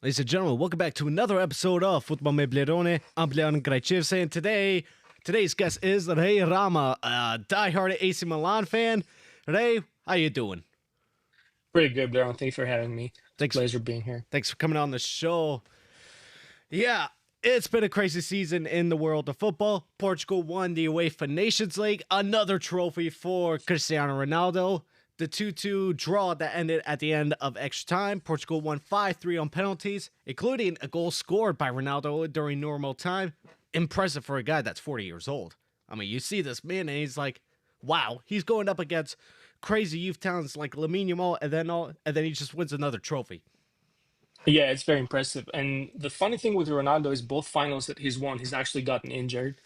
Ladies and gentlemen, welcome back to another episode of Football Meblerone. I'm Leon Grajcivce, and today's guest is Rei Rama, a diehard AC Milan fan. Rei, how you doing? Pretty good, Darren. Thanks for having me. It's a Thanks, pleasure being here. thanks for coming on the show. Yeah, it's been a crazy season in the world of football. Portugal won the UEFA Nations League, another trophy for Cristiano Ronaldo. The 2-2 draw that ended at the end of extra time. Portugal won 5-3 on penalties, including a goal scored by Ronaldo during normal time. Impressive for a guy that's 40 years old. I mean, you see this man and he's like, wow, he's going up against crazy youth talents like Lamine Yamal, and then he just wins another trophy. Yeah, it's very impressive. And the funny thing with Ronaldo is both finals that he's won, he's actually gotten injured.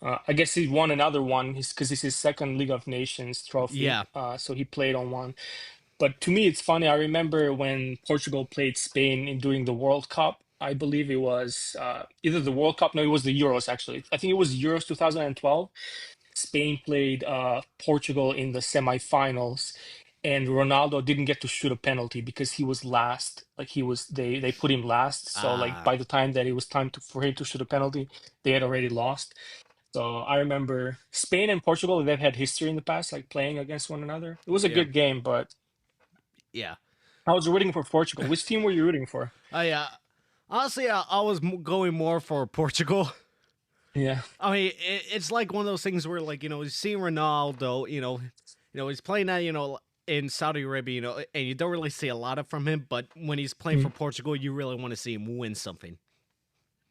I guess he won another one because it's his second League of Nations trophy. Yeah. So he played on one. But to me, it's funny. I remember when Portugal played Spain during the World Cup. I believe it was either the World Cup. No, it was the Euros, actually. I think it was Euros 2012. Spain played Portugal in the semifinals, and Ronaldo didn't get to shoot a penalty because he was last. Like they put him last. So like Uh, by the time that it was time for him to shoot a penalty, they had already lost. So I remember Spain and Portugal, they've had history in the past, like playing against one another. It was a yeah. good game, but Yeah. I was rooting for Portugal. Which team were you rooting for? Yeah. Honestly, I was going more for Portugal. Yeah. I mean, it's like one of those things where, like, you see Ronaldo, he's playing that, in Saudi Arabia, and you don't really see a lot of from him. But when he's playing for Mm. Portugal, you really want to see him win something.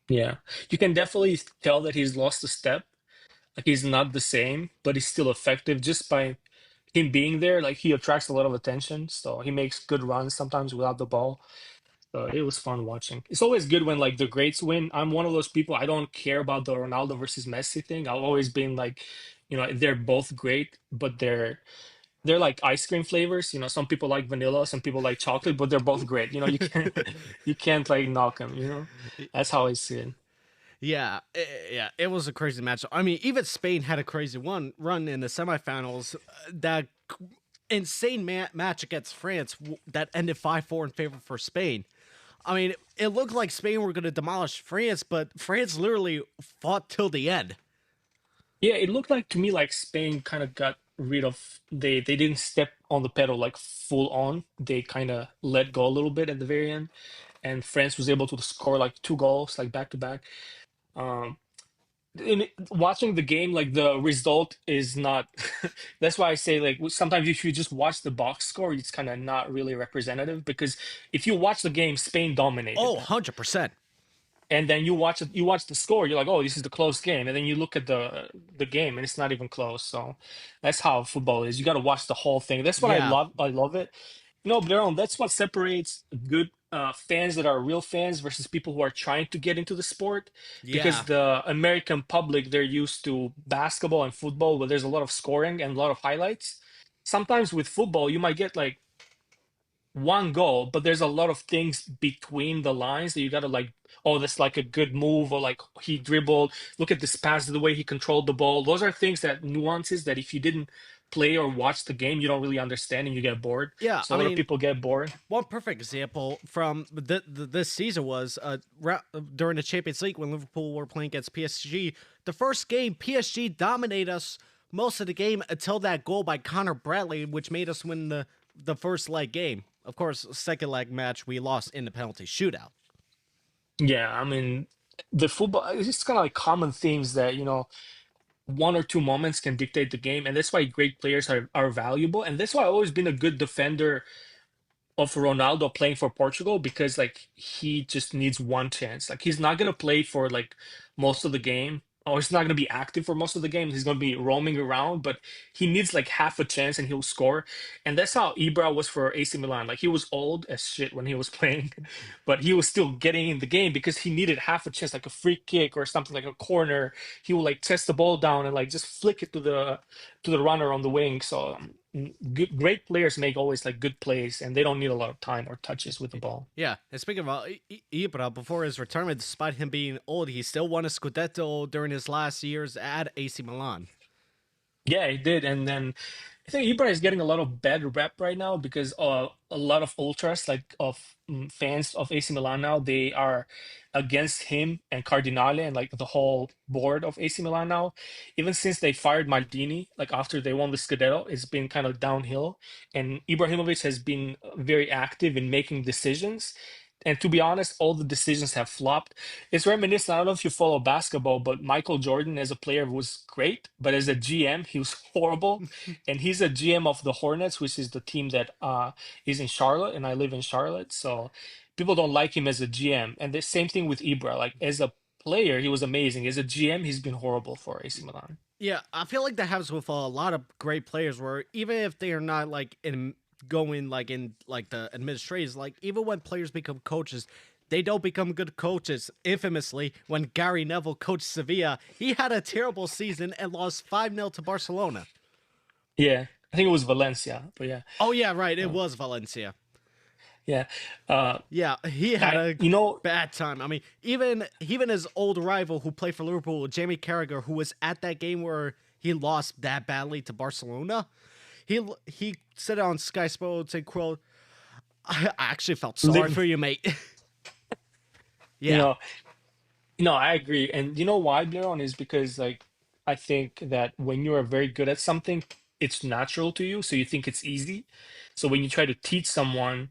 Yeah. You can definitely tell that he's lost a step. Like he's not the same, but he's still effective just by him being there. Like he attracts a lot of attention, so he makes good runs sometimes without the ball. So it was fun watching. It's always good when like the greats win. I'm one of those people. I don't care about the Ronaldo versus Messi thing. I've always been like, they're both great, but they're like ice cream flavors. Some people like vanilla, some people like chocolate, but they're both great. You can't you can't like knock them. That's how I see it. Yeah, yeah, it was a crazy match. I mean, even Spain had a crazy run in the semifinals. That insane match against France that ended 5-4 in favor for Spain. I mean, it looked like Spain were going to demolish France, but France literally fought till the end. Yeah, it looked like to me like Spain kind of got rid of they didn't step on the pedal like full on. They kind of let go a little bit at the very end, and France was able to score like two goals like back to back. Um, watching the game, like the result is not. That's why I say like sometimes if you just watch the box score, it's kind of not really representative because if you watch the game, Spain dominated Oh, them. 100%. And then you watch the score, you're like, oh, this is the close game, and then you look at the game, and it's not even close. So that's how football is. You got to watch the whole thing. That's what I Yeah, love. I love it. Blaron, that's what separates good fans that are real fans versus people who are trying to get into the sport. Because yeah. the American public, they're used to basketball and football, where there's a lot of scoring and a lot of highlights. Sometimes with football, you might get like one goal, but there's a lot of things between the lines that you gotta like, oh, that's like a good move, or like he dribbled. Look at this pass, the way he controlled the ball. Those are things that nuances that if you didn't play or watch the game, you don't really understand and you get bored. Yeah, So I a lot of mean, people get bored. one perfect example from this season was during the Champions League when Liverpool were playing against PSG. The first game, PSG dominated us most of the game until that goal by Connor Bradley, which made us win the first leg game. Of course, second leg match we lost in the penalty shootout. Yeah, I mean, the football, it's just kind of like common themes that, one or two moments can dictate the game. And that's why great players are valuable. And that's why I've always been a good defender of Ronaldo playing for Portugal because like he just needs one chance. Like he's not gonna play for like most of the game, or he's not gonna be active for most of the game. He's gonna be roaming around, but he needs like half a chance and he'll score. And that's how Ibra was for AC Milan. Like he was old as shit when he was playing, but he was still getting in the game because he needed half a chance, like a free kick or something like a corner. He would like test the ball down and like just flick it to the runner on the wing. So great players make always like good plays, and they don't need a lot of time or touches with the ball. Yeah, and speaking of Ibra, before his retirement, despite him being old, he still won a Scudetto during his last years at AC Milan. Yeah, he did, and then I think Ibra is getting a lot of bad rep right now because a lot of ultras, like of fans of AC Milan now, they are against him and Cardinale and like the whole board of AC Milan now. Even since they fired Maldini, like after they won the Scudetto, it's been kind of downhill. And Ibrahimovic has been very active in making decisions. And to be honest, all the decisions have flopped. It's reminiscent. I don't know if you follow basketball, but Michael Jordan as a player was great, but as a GM, he was horrible. And he's a GM of the Hornets, which is the team that is in Charlotte, and I live in Charlotte, so people don't like him as a GM. And the same thing with Ibra. Like as a player, he was amazing. As a GM, he's been horrible for AC Milan. Yeah, I feel like that happens with a lot of great players where even if they are not like in going like in like the administrators, like even when players become coaches, they don't become good coaches. Infamously, when Gary Neville coached Sevilla, he had a terrible season and lost 5-0 to Barcelona. Yeah, I think it was Valencia, but yeah, Oh yeah, right, it uh, was Valencia. yeah. Uh, Yeah, he had I a you know bad time. I mean, even his old rival who played for Liverpool, Jamie Carragher, who was at that game where he lost that badly to Barcelona, he said on Sky Sports and quote, "I actually felt sorry li- for you, mate." you Yeah. know no, I agree, and you know why, Blairon, is because like I think that when you are very good at something, it's natural to you, so you think it's easy. So when you try to teach someone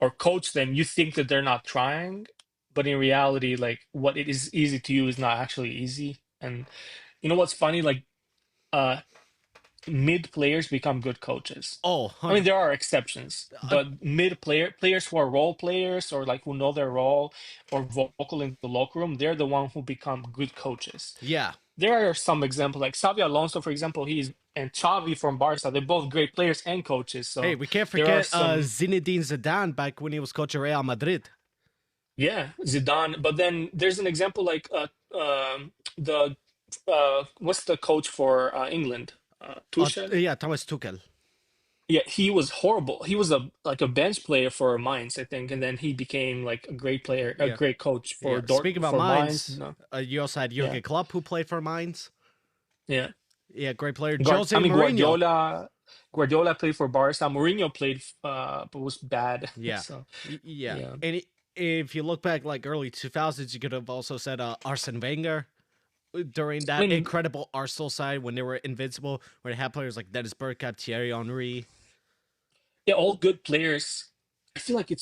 or coach them, you think that they're not trying, but in reality, like what it is easy to you is not actually easy. And you know what's funny? Like uh mid players become good coaches. Oh, I mean, 100. there are exceptions, but players who are role players or like who know their role or vocal in the locker room, they're the one who become good coaches. Yeah. There are some examples, like Xavi Alonso, for example, and Xavi from Barca. They're both great players and coaches. Hey, So we can't there are forget some. Zinedine Zidane back when he was coaching Real Madrid. Yeah, Zidane. But then there's an example like the what's the coach for England? Tuchel. Yeah, Thomas Tuchel. Yeah, he was horrible. He was a like a bench player for Mainz, I think, and then he became like a great player, a Yeah. great coach Yeah. for Speaking about Mainz. Mainz, No, you also had yeah, Jurgen Klopp who played for Mainz. yeah. Yeah, great player. I Jose mean Mourinho. Guardiola played for Barca. Mourinho played, but was bad. Yeah, So yeah. yeah. And if you look back like early 2000s, you could have also said Arsene Wenger during I that mean, incredible Arsenal side when they were invincible, where they had players like Dennis Bergkamp, Thierry Henry. yeah, all good players. I feel like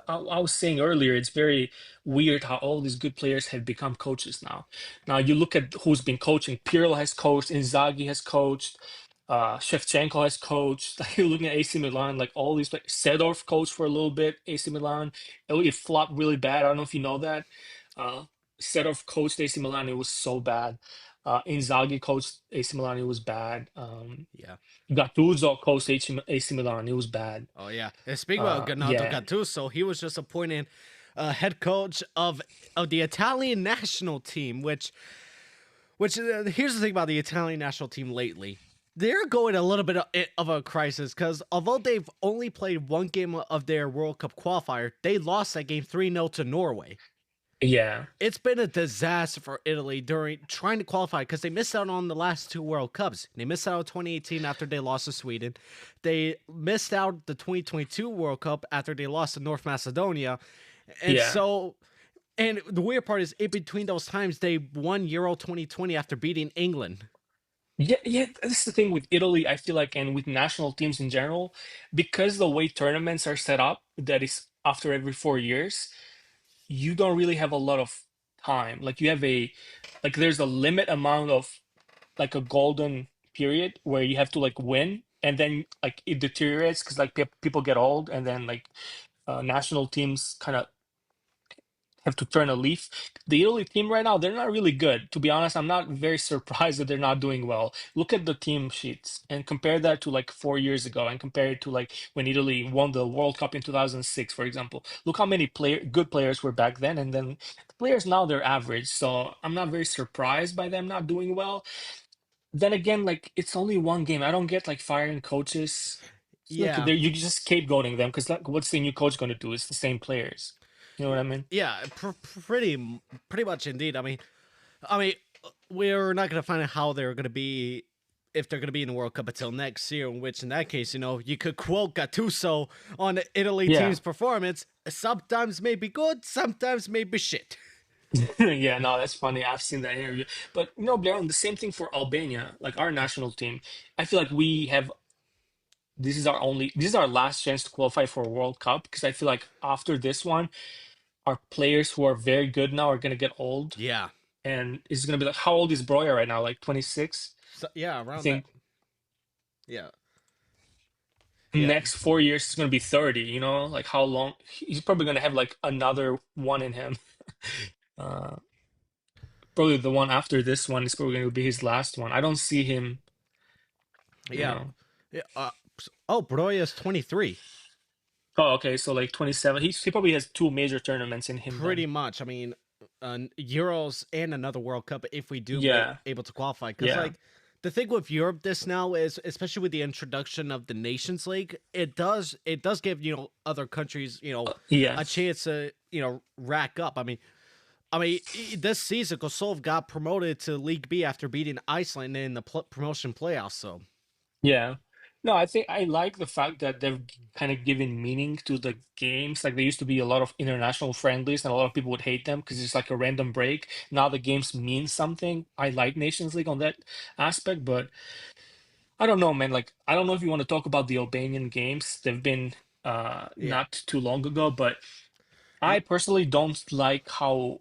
I was saying earlier, it's very weird how all these good players have become coaches now. Now you look at who's been coaching. Pirlo has coached, Inzaghi has coached, Shevchenko has coached. Like you're looking at AC Milan, like all these players. Seedorf coached for a little bit, AC Milan. It flopped really bad. I don't know if you know that. Uh, Seedorf coached AC Milan, it was so bad. Inzaghi coached AC Milan, it was bad. Yeah. Gattuso coached AC Milan. It was bad. Oh yeah. And speaking about Gennaro Yeah, Gattuso, he was just appointed head coach of the Italian national team, which here's the thing about the Italian national team lately. They're going a little bit of a crisis because although they've only played one game of their World Cup qualifier, they lost that game 3-0 to Norway. yeah, It's been a disaster for Italy during trying to qualify because they missed out on the last two World Cups. They missed out on 2018 after they lost to Sweden. They missed out the 2022 World Cup after they lost to North Macedonia. And yeah, so, and the weird part is in between those times, they won Euro 2020 after beating England. yeah, yeah. That's the thing with Italy. I feel like, and with national teams in general, because the way tournaments are set up, that is after every 4 years, you don't really have a lot of time. Like you have like there's a limit amount of like a golden period where you have to like win, and then like it deteriorates because like people get old, and then like national teams kind of have to turn a leaf. The Italy team right now, they're not really good. To be honest, I'm not very surprised that they're not doing well. Look at the team sheets and compare that to like 4 years ago and compare it to like when Italy won the World Cup in 2006, for example. Look how many good players were back then, and then the players now they're average. So I'm not very surprised by them not doing well. Then again, like it's only one game. I don't get like firing coaches. Look, Yeah. there you just scapegoating them because like, what's the new coach going to do? It's the same players. You know what I mean? Yeah, pretty much indeed. I mean, we're not gonna find out how they're gonna be if they're going to be in the World Cup until next year, in which in that case, you could quote Gattuso on the Italy Yeah. team's performance. Sometimes may be good, sometimes may be shit. Yeah, no, that's funny. I've seen that interview. But Blair, the same thing for Albania, like our national team. I feel like we have this is our last chance to qualify for a World Cup because I feel like after this one, our players who are very good now are gonna get old. Yeah. And it's gonna be like, how old is Broya right now? Like 26? So, yeah, I around that. think Yeah. Yeah. next 4 years is gonna be 30, Like how long he's probably gonna have like another one in him. Uh Probably the one after this one is probably gonna be his last one. I don't see him, you Yeah. know. Yeah. Oh, Broya is 23. Oh, okay, so like 27. He probably has two major tournaments in him Pretty then. much. I mean, Euros and another World Cup if we do Yeah, able to qualify. Because yeah, like the thing with Europe this now is, especially with the introduction of the Nations League, it does give other countries yeah. a chance to rack up. This season Kosovo got promoted to League B after beating Iceland in the promotion playoffs. So Yeah. No, I think I like the fact that they've kind of given meaning to the games. Like there used to be a lot of international friendlies and a lot of people would hate them because it's like a random break. Now the games mean something. I like Nations League on that aspect, but I don't know, man. Like I don't know if you want to talk about the Albanian games. They've been yeah, not too long ago, but I Y- personally don't like how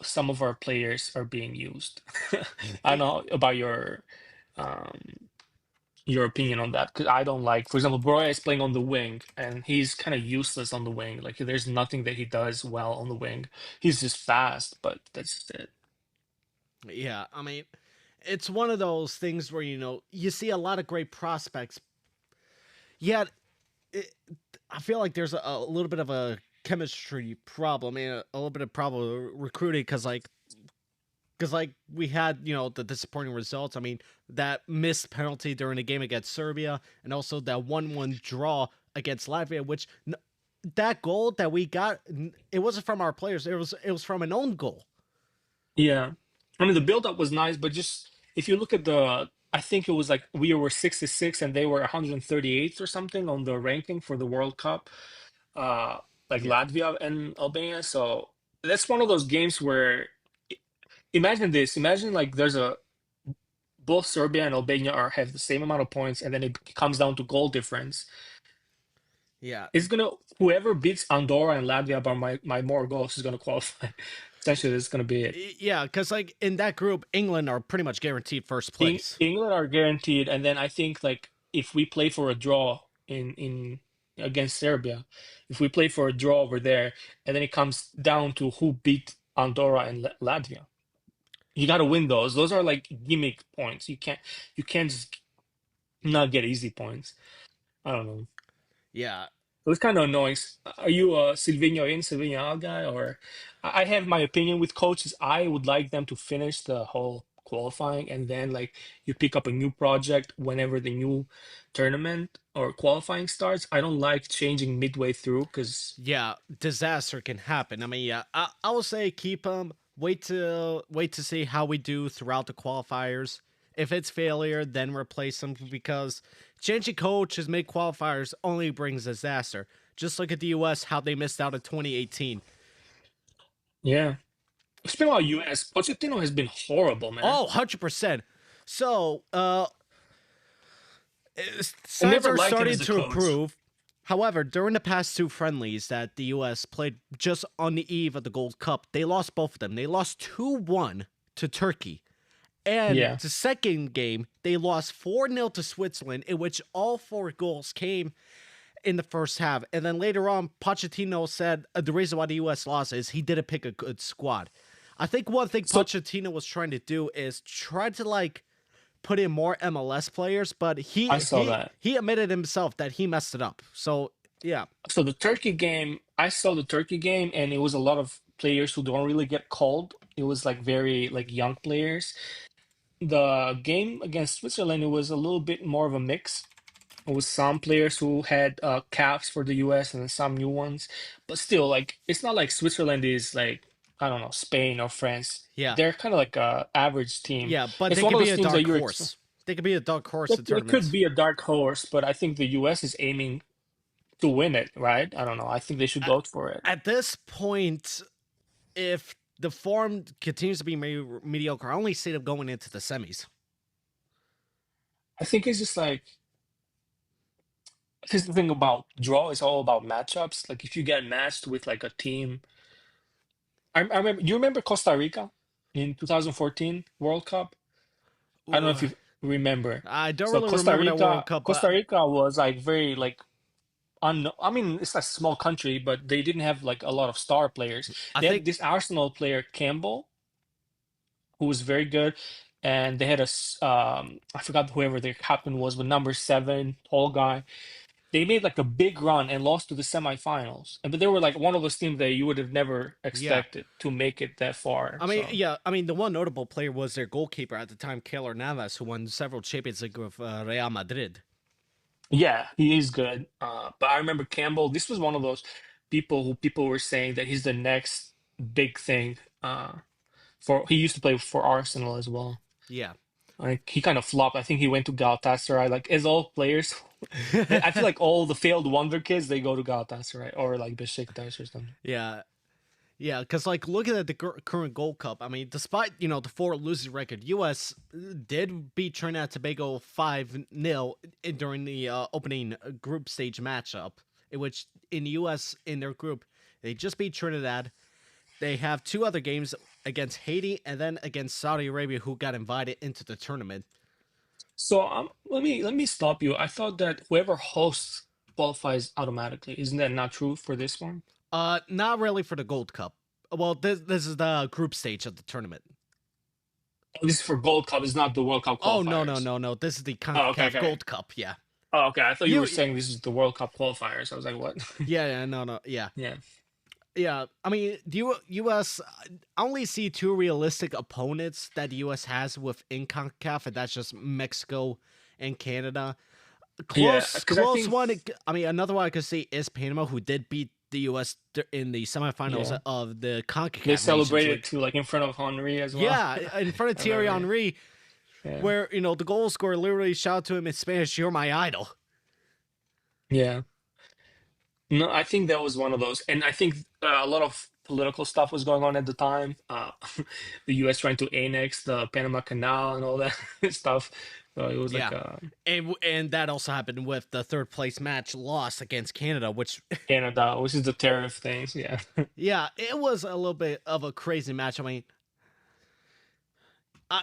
some of our players are being used. I don't y- know about um your opinion on that because I don't like, for example, Broya is playing on the wing and he's kind of useless on the wing. Like there's nothing that he does well on the wing. He's just fast, but that's just it. yeah. It's one of those things where you see a lot of great prospects. Yet it, I feel like there's a little bit of a chemistry problem and a little bit of problem with recruiting because we had the disappointing results. That missed penalty during the game against Serbia, and also that 1-1 draw against Latvia, which that goal that we got, it wasn't from our players. It was from an own goal. Yeah. I mean, the build-up was nice, but just if you look at I think it was like we were 66 and they were 138th or something on the ranking for the World Cup, uh, like Yeah, Latvia and Albania. So that's one of those games where imagine this. Imagine like there's a both Serbia and Albania are have the same amount of points, and then it comes down to goal difference. yeah, It's gonna whoever beats Andorra and Latvia by my more goals is gonna qualify. Essentially, that's gonna be it. yeah. Because like in that group, England are pretty much guaranteed first place. England are guaranteed, and then I think like if we play for a draw in against Serbia, if we play for a draw over there, and then it comes down to who beat Andorra and Latvia, you got to win those. Those are like gimmick points. You can't just not get easy points. I don't know. Yeah, It was kind of annoying. Are you a Silvino in, Silvino out guy? Or I have my opinion with coaches. I would like them to finish the whole qualifying and then like you pick up a new project whenever the new tournament or qualifying starts. I don't like changing midway through because yeah. Disaster can happen. Yeah. I will say keep them. Wait to see how we do throughout the qualifiers. If it's failure, then replace them because changing coaches mid qualifiers only brings disaster. Just look at the U.S. how they missed out in 2018. yeah. Speaking about US, Pochettino has been horrible, man. Oh, 100%. So, I signs never are liked him starting as a to coach. improve. However, during the past two friendlies that the U.S. played just on the eve of the Gold Cup, they lost both of them. They lost 2-1 to Turkey. And Yeah. the second game, they lost 4-0 to Switzerland, in which all four goals came in the first half. And then later on, Pochettino said the reason why the U.S. lost is he didn't pick a good squad. I think one thing So Pochettino was trying to do is try to like put in more MLS players, but he I saw he that. he admitted himself that he messed it up. So yeah, So the Turkey game, I saw the Turkey game, and it was a lot of players who don't really get called. It was like very like young players. The game against Switzerland, it was a little bit more of a mix. It was some players who had caps for the US and then some new ones, but still, like it's not like Switzerland is like I don't know Spain or France. yeah, They're kind of like a average team. yeah, but It's they one could of be those a teams that dark you're horse. They could be a dark horse in It could tournaments. be a dark horse, but I think the US is aiming to win it, right? I don't know. I think they should At, go for it. at this point, if the form continues to be mediocre, I only see them going into the semis. I think it's just like, here's the thing about draw, it's all about matchups. Like if you get matched with like a team, I remember, you remember Costa Rica in 2014 World Cup? I don't know Ooh, if you remember. I don't So really remember that World Cup, Costa but Rica was like very like I mean, it's a small country, but they didn't have like a lot of star players. I They had think, this Arsenal player Campbell, who was very good, and they had I forgot whoever their captain was, but number 7, tall guy. They made like a big run and lost to the semifinals, but they were like one of those teams that you would have never yeah. expected to make it that far. I mean, So yeah. I mean, the one notable player was their goalkeeper at the time, Keylor Navas, who won several Champions League with Real Madrid. yeah, he is good. But I remember Campbell. This was one of those people were saying that he's the next big thing. For he used to play for Arsenal as well. Yeah. Like he kind of flopped. I think he went to Galatasaray. Like as all players, I feel like all the failed wonder kids they go to Galatasaray or like Besiktas or something. Yeah. Yeah, because like looking at the current Gold Cup, I mean, despite the 4 losing record, U.S. did beat Trinidad and Tobago 5-0 during the opening group stage matchup, in which in the U.S. in their group they just beat Trinidad. They have 2 other games against Haiti and then against Saudi Arabia, who got invited into the tournament. So let me stop you. I thought that whoever hosts qualifies automatically. Isn't that not true for this one? Not really for the Gold Cup. Well, this is the group stage of the tournament. This is for Gold Cup. It's not the World Cup Oh no no qualifiers. no no! This is the Oh, okay, Concacaf okay. Gold Cup. Yeah. Oh, okay. I thought you were You saying this is the World Cup qualifiers. I was like, what? yeah no no yeah. Yeah. Yeah, I mean, the U.S. I only see 2 realistic opponents that the U.S. has within CONCACAF, and that's just Mexico and Canada. Yeah, Close, because I close think one. I mean, another one I could see is Panama, who did beat the U.S. In the semifinals yeah, of the they CONCACAF Nations celebrated League. too, like in front of Henry as well. Yeah, in front of I Thierry remember. Henry, Yeah. where the goal scorer literally shouted to him in Spanish, "You're my idol." Yeah. No, I think that was one of those, and I think a lot of political stuff was going on at the time. The U.S. trying to annex the Panama Canal and all that stuff. So it was like Yeah, and that also happened with the third place match loss against Canada, which Canada, which is the tariff things. Yeah. yeah, it was a little bit of a crazy match. I mean, I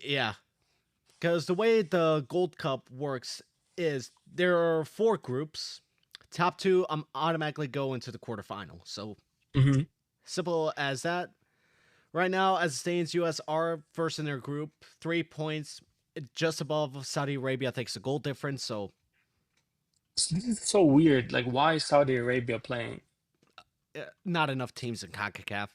yeah, because the way the Gold Cup works is there are 4 groups. Top 2 automatically go into the quarterfinal. So Hmm. simple as that. Right now, as it stands, U.S. are first in their group, 3 points, just above Saudi Arabia. I think it's a goal difference. So This is so weird. Like, why is Saudi Arabia playing? not enough teams in Concacaf.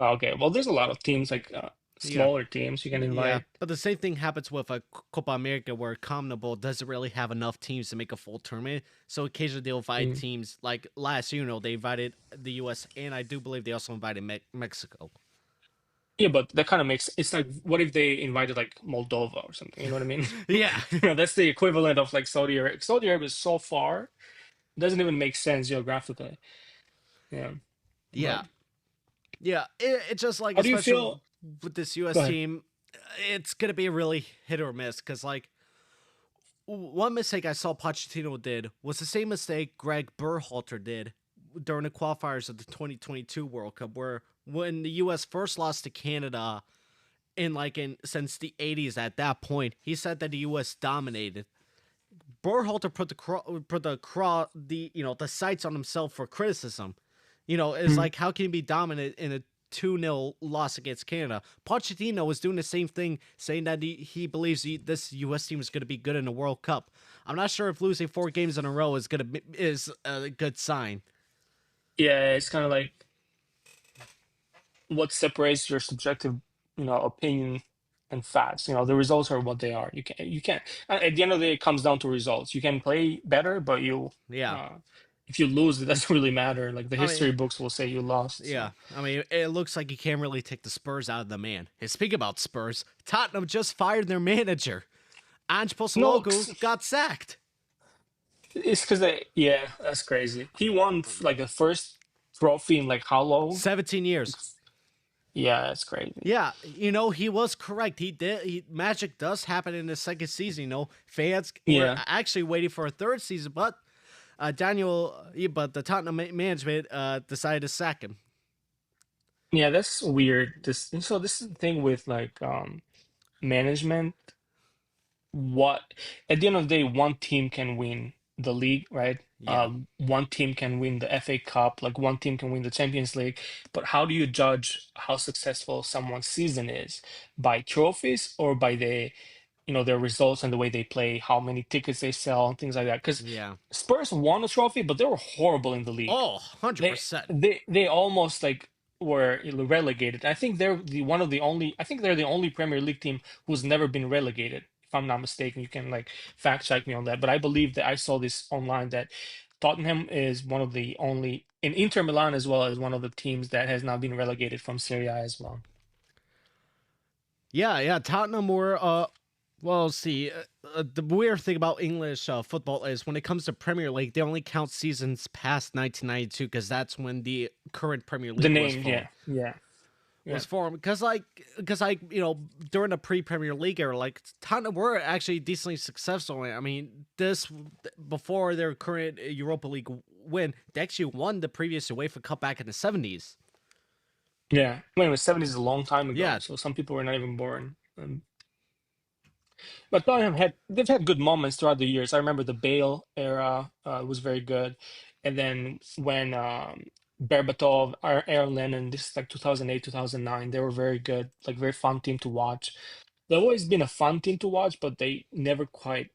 Okay, well, there's a lot of teams like Yeah. smaller teams you can Yeah, invite. but the same thing happens with a Copa America where CONMEBOL doesn't really have enough teams to make a full tournament. So occasionally they'll invite Mm. teams like last year, they invited the U.S. and I do believe they also invited Mexico. Yeah, but that kind of makes it's like, what if they invited like Moldova or something? You know what I mean? Yeah, That's the equivalent of like Saudi Arabia. Saudi Arabia is so far, it doesn't even make sense geographically. Yeah, yeah, but yeah. It's just like, how do you especially feel? with this Go U.S. ahead. team, it's gonna be a really hit or miss because like one mistake I saw Pochettino did was the same mistake Greg Berhalter did during the qualifiers of the 2022 World Cup, where when the U.S. first lost to Canada in since the 80s, at that point he said that the U.S. dominated. Berhalter put the sights on himself for criticism. It's Mm. like, how can he be dominant in a 2-0 loss against Canada? Pochettino was doing the same thing, saying that he believes this U.S. team is going to be good in the World Cup. I'm not sure if losing 4 games in a row is a good sign. Yeah, it's kind of like what separates your subjective, opinion and facts. The results are what they are. You can't. At the end of the day, it comes down to results. You can play better, but Yeah, uh, if you lose, it doesn't really matter. Like the I mean, history books will say you lost. yeah, So I mean, it looks like you can't really take the Spurs out of the man. Hey, speaking about Spurs, Tottenham just fired their manager. Ange No, Postecoglou got sacked. it's because yeah, that's crazy. He won like a first trophy in like how long? 17 Like, years. yeah, that's crazy. Yeah, he was correct. He did. Magic does happen in the second season. Fans were Yeah, actually waiting for a third season, but but the Tottenham management decided to sack him. yeah, that's weird. This is the thing with like management. What At the end of the day, one team can win the league, right? Yeah, One team can win the FA Cup, like one team can win the Champions League. But how do you judge how successful someone's season is? By trophies or by their results and the way they play, how many tickets they sell, and things like that? Because yeah. Spurs won a trophy, but they were horrible in the league. Oh, 100%. They almost like were relegated. I think they're the one of the only. I think they're the only Premier League team who's never been relegated. If I'm not mistaken, you can like fact check me on that. But I believe that I saw this online that Tottenham is one of the only, in Inter Milan as well as one of the teams that has not been relegated from Serie A as well. Yeah, yeah. Tottenham were well, see, the weird thing about English football is when it comes to Premier League, they only count seasons past 1992 because that's when the current Premier The League was name, formed. yeah, yeah, yeah. Because during the pre-Premier League era, like Tottenham were actually decently successful. I mean, this before their current Europa League win, they actually won the previous UEFA Cup back in the 70s. Yeah. When it was 70s is a long time ago, Yeah, so some people were not even born. But they've had good moments throughout the years. I remember the Bale era was very good, and then when Berbatov, Aaron Lennon, this is like 2008, 2009, they were very good, like very fun team to watch. They've always been a fun team to watch, but they never quite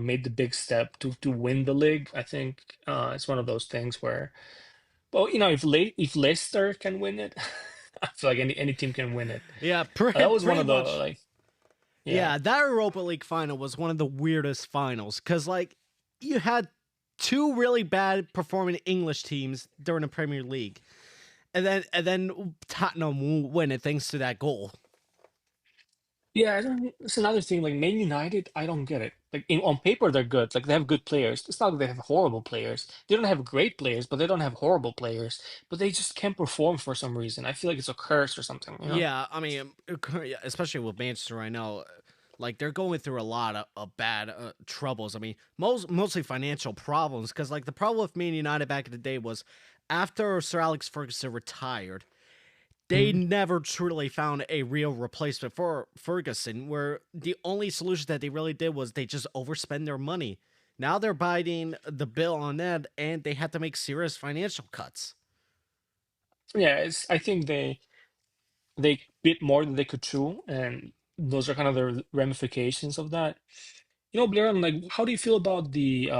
made the big step to win the league. I think it's one of those things where, well, if Leicester can win it, I feel like any team can win it. yeah, That was one pretty of the much. like, yeah. Yeah, that Europa League final was one of the weirdest finals because, like, you had two really bad performing English teams during the Premier League, and then Tottenham win it thanks to that goal. Yeah, I don't. It's another thing. Like Man United, I don't get it. Like on paper, they're good. Like they have good players. It's not like they have horrible players. They don't have great players, but they don't have horrible players. But they just can't perform for some reason. I feel like it's a curse or something. Yeah, I mean, yeah, especially with Manchester right now, like they're going through a lot of bad troubles. I mean, mostly financial problems because, like, the problem with Man United back in the day was after Sir Alex Ferguson retired, they Mm. never truly found a real replacement for Ferguson, where the only solution that they really did was they just overspend their money. Now they're biting the bill on that, and they have to make serious financial cuts. Yeah, I think they bit more than they could chew, and those are kind of the ramifications of that. Blair, like, how do you feel about the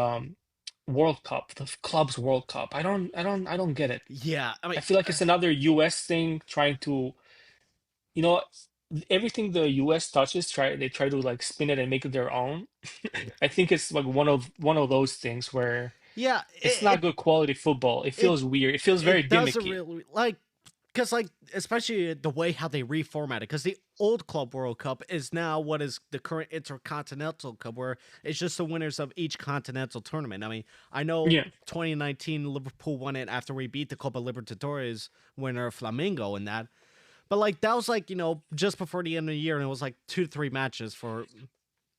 World Cup, the clubs World Cup? I don't get it. Yeah, I I mean, feel like it's another US thing trying to, you know, everything the US touches, they try to like spin it and make it their own. I think it's like one of those things where yeah, it's not good quality football. It it feels weird. It feels very it doesn't gimmicky. really like because like especially the way how they reformatted because the old Club World Cup is now what is the current Intercontinental Cup, where it's just the winners of each continental tournament. I mean, I know Yeah. 2019 Liverpool won it after we beat the Copa Libertadores winner Flamengo in that. But like that was like just before the end of the year, and it was like 2 to 3 matches for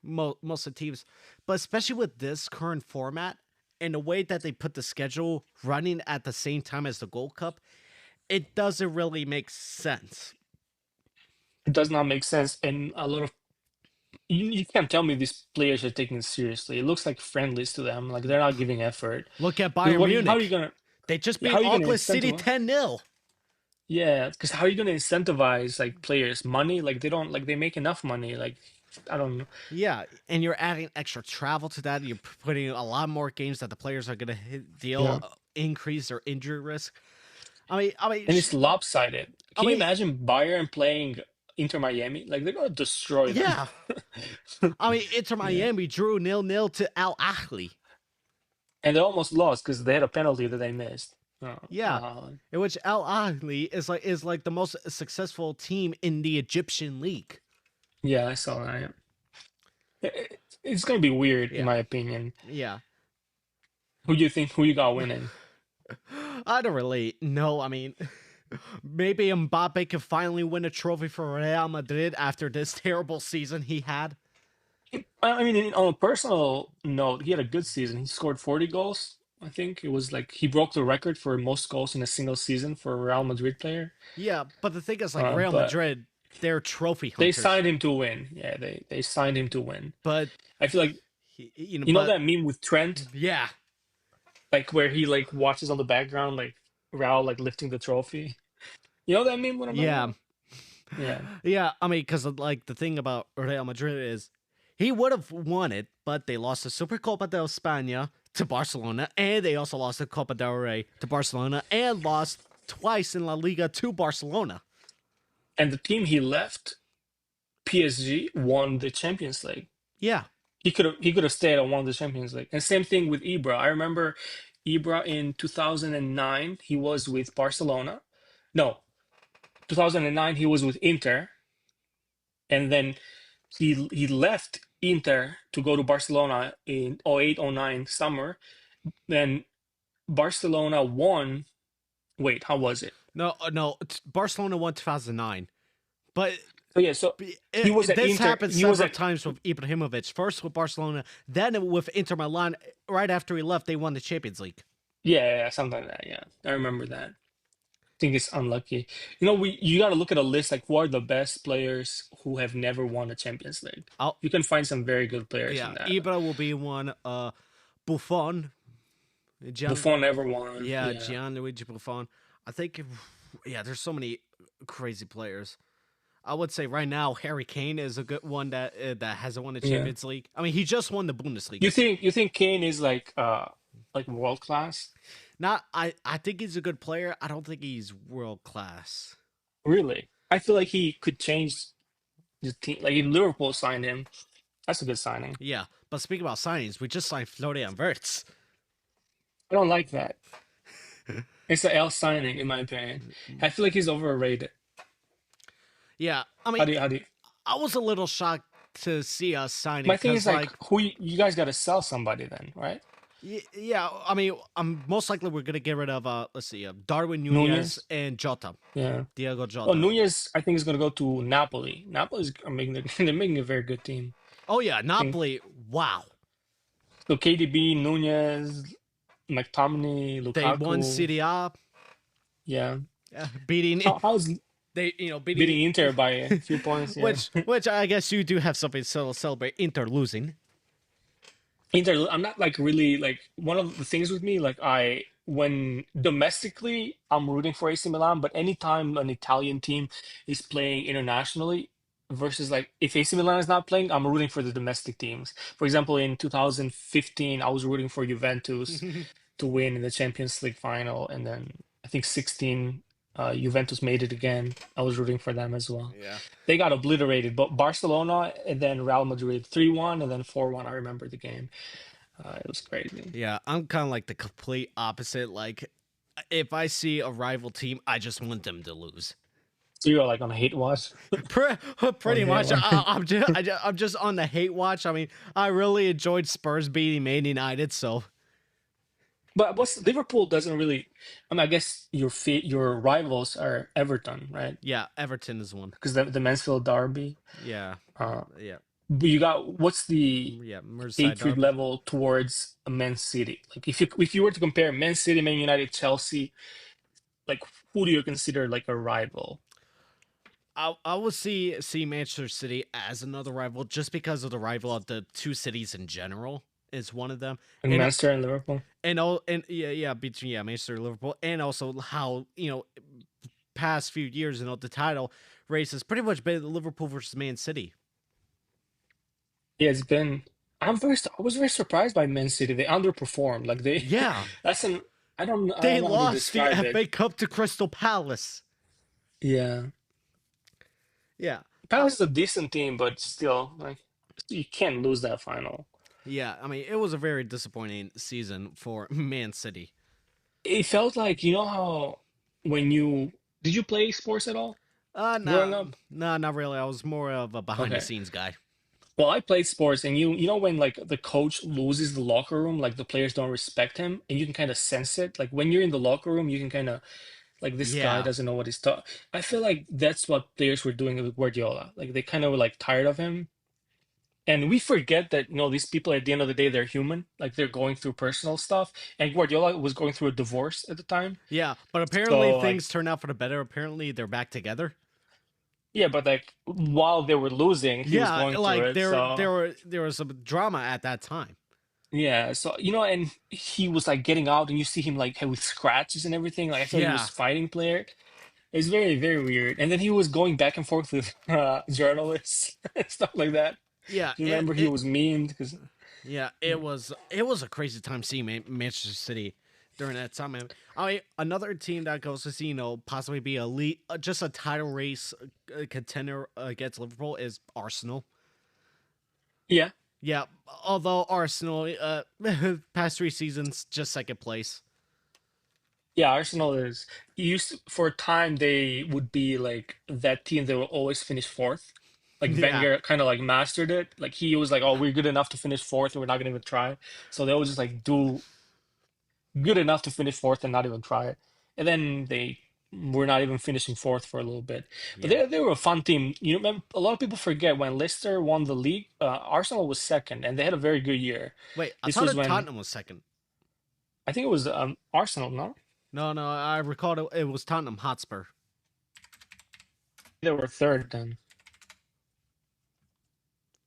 most of the teams. But especially with this current format and the way that they put the schedule running at the same time as the Gold Cup, it doesn't really make sense. It does not make sense. And a lot of you can't tell me these players are taking it seriously. It looks like friendlies to them. Like they're not giving effort. Look at Bayern How are you Munich. gonna They just how beat are you gonna Auckland City incentivize? 10-0. Yeah, because how are you gonna incentivize like players? Money? Like they don't, like they make enough money. Like I don't know. Yeah, and you're adding extra travel to that. You're putting a lot more games that the players are going to deal Yeah. increase their injury risk. And it's lopsided. I Can you mean, imagine Bayern playing Inter Miami? Like they're gonna destroy them. yeah. I mean, Inter Yeah. Miami drew 0-0 to Al Ahly. And they almost lost because they had a penalty that they missed. Yeah, in which Al Ahly is like the most successful team in the Egyptian league. Yeah, I saw that. Yeah. It's gonna be weird in Yeah, my opinion. yeah. Who do you think? Who you got winning? I don't really know. I mean, maybe Mbappe can finally win a trophy for Real Madrid after this terrible season he had. I mean, on a personal note, he had a good season. He scored 40 goals. I think it was like he broke the record for most goals in a single season for a Real Madrid player. Yeah, but the thing is, like Real But Madrid, they're trophy they hunters. signed him to win. Yeah, they signed him to win. But I feel like you know but that meme with Trent, yeah, like where he like watches on the background, like Real like lifting the trophy. You know that meme? What I'm talking yeah, about? Yeah. yeah. I mean, because like the thing about Real Madrid is he would have won it, but they lost the Supercopa de España to Barcelona, and they also lost the Copa del Rey to Barcelona, and lost twice in La Liga to Barcelona. And the team he left, PSG, won the Champions League. Yeah. He could have stayed and won the Champions League. And same thing with Ibra. I remember Ibra in 2009, he was with Barcelona. No, 2009 he was with Inter, and then he left Inter to go to Barcelona in 0809 summer. Then Barcelona won. Wait, how was it? No, no. Barcelona won 2009, but So yeah, so he was at this Inter. happened He was several at times with Ibrahimovic. First with Barcelona, then with Inter Milan. Right after he left, they won the Champions League. yeah, something like that. Yeah, I remember that. Think it's unlucky. You know, we you got to look at a list like who are the best players who have never won a Champions League. Oh, You can find some very good players yeah. in that. Ibra will be one. Buffon, Gian, Buffon never won. yeah, Yeah, Gianluigi Buffon. I think, yeah, there's so many crazy players. I would say right now Harry Kane is a good one that hasn't won the yeah. Champions League. I mean, he just won the Bundesliga. You think Kane is like world class? Not I think he's a good player. I don't think he's world class. Really? I feel like he could change the team. Like if Liverpool signed him, that's a good signing. Yeah, but speaking about signings, we just signed Florian Wirtz. I don't like that. It's an L signing in my opinion. I feel like he's overrated. Yeah, I How mean, do you how do you, I was a little shocked to see us signing My thing is because, like like, who you guys got to sell somebody then, right? yeah, I mean, I'm most likely we're gonna get rid of let's see, Darwin Nunez Nunez. and Jota, Yeah. Diego Oh, Jota. Nunez, I think is going to go to Napoli. Napoli's are making they're making a very good team. Oh yeah, I think Napoli. Wow, so. KDB, Nunez, McTominay, they won Lukaku. Serie A, Yeah. beating How's they beating beating Inter by a few points? Yeah. which I guess you do have something to celebrate. Inter losing. Inter. I'm not like really like one of the things with me. Like when domestically, I'm rooting for AC Milan, but anytime an Italian team is playing internationally versus like if AC Milan is not playing, I'm rooting for the domestic teams. For example, in 2015, I was rooting for Juventus to win in the Champions League final, and then I think 16, Juventus made it again. I was rooting for them as well. Yeah. They got obliterated, but Barcelona and then Real Madrid 3-1 and then 4-1. I remember the game. It was crazy. Yeah, I'm kind of like the complete opposite. Like, if I see a rival team, I just want them to lose. So you're like on a hate watch. On Pretty hate much, watch. I'm just on the hate watch. I mean, I really enjoyed Spurs beating Man United, so But what's Liverpool doesn't really. I mean, I guess your rivals are Everton, right? yeah, Everton is one. Because the Mansfield Derby. Yeah, Uh, yeah, but you got what's the yeah. Merseyside hatred derby. level towards Man City? Like if you were to compare Man City, Man United, Chelsea, like who do you consider like a rival? I would see Manchester City as another rival just because of the rival of the two cities in general is one of them, And and Manchester and Liverpool. and yeah between Manchester and Liverpool, and also how past few years the title race has pretty much been Liverpool versus Man City. Yeah, it's been. I was very surprised by Man City. They underperformed. Like they, Yeah, that's an. I they don't know how to lost the describe it. FA Cup to Crystal Palace. Yeah, Yeah, Palace is a decent team, but still, like you can't lose that final. yeah. I mean, it was a very disappointing season for Man City. It felt like how when you did you play sports at all growing No, up? no, not really. I was more of a behind the Okay. scenes guy. Well, I played sports, and you know when like the coach loses the locker room, like the players don't respect him, and you can kind of sense it. Like when you're in the locker room, you can kind of like this guy Yeah, doesn't know what he's talking. I feel like that's what players were doing with Guardiola. Like they kind of were like tired of him, and we forget that these people at the end of the day they're human. Like they're going through personal stuff, and Guardiola was going through a divorce at the time. yeah. But apparently So like things turned out for the better. Apparently they're back together. yeah, but like while they were losing, he was Yeah, going through like it. So. there was some drama at that time. Yeah, so and he was like getting out, and you see him like with scratches and everything. Like I feel like he Yeah, was fighting player. It's very, very weird. And then he was going back and forth with journalists and stuff like that. yeah. Do you remember he was memed? Because Yeah, it was a crazy time seeing Manchester City during that time. Man. Another team that goes to see possibly be just a title race contender against Liverpool is Arsenal. yeah, Yeah, although Arsenal past 3 seasons just second place. yeah, Arsenal is for a time they would be like that team that will always finish fourth. Like Yeah, Wenger kind of like mastered it. Like he was like, "Oh, we're good enough to finish fourth, and we're not gonna even try." So they always just like do good enough to finish fourth and not even try it. And then they were not even finishing fourth for a little bit. But yeah. they were a fun team. You remember, a lot of people forget when Leicester won the league, Arsenal was second, and they had a very good year. Wait, I This thought was that when Tottenham was second. I think it was Arsenal, no? No, no, I recalled it was Tottenham Hotspur. They were third then.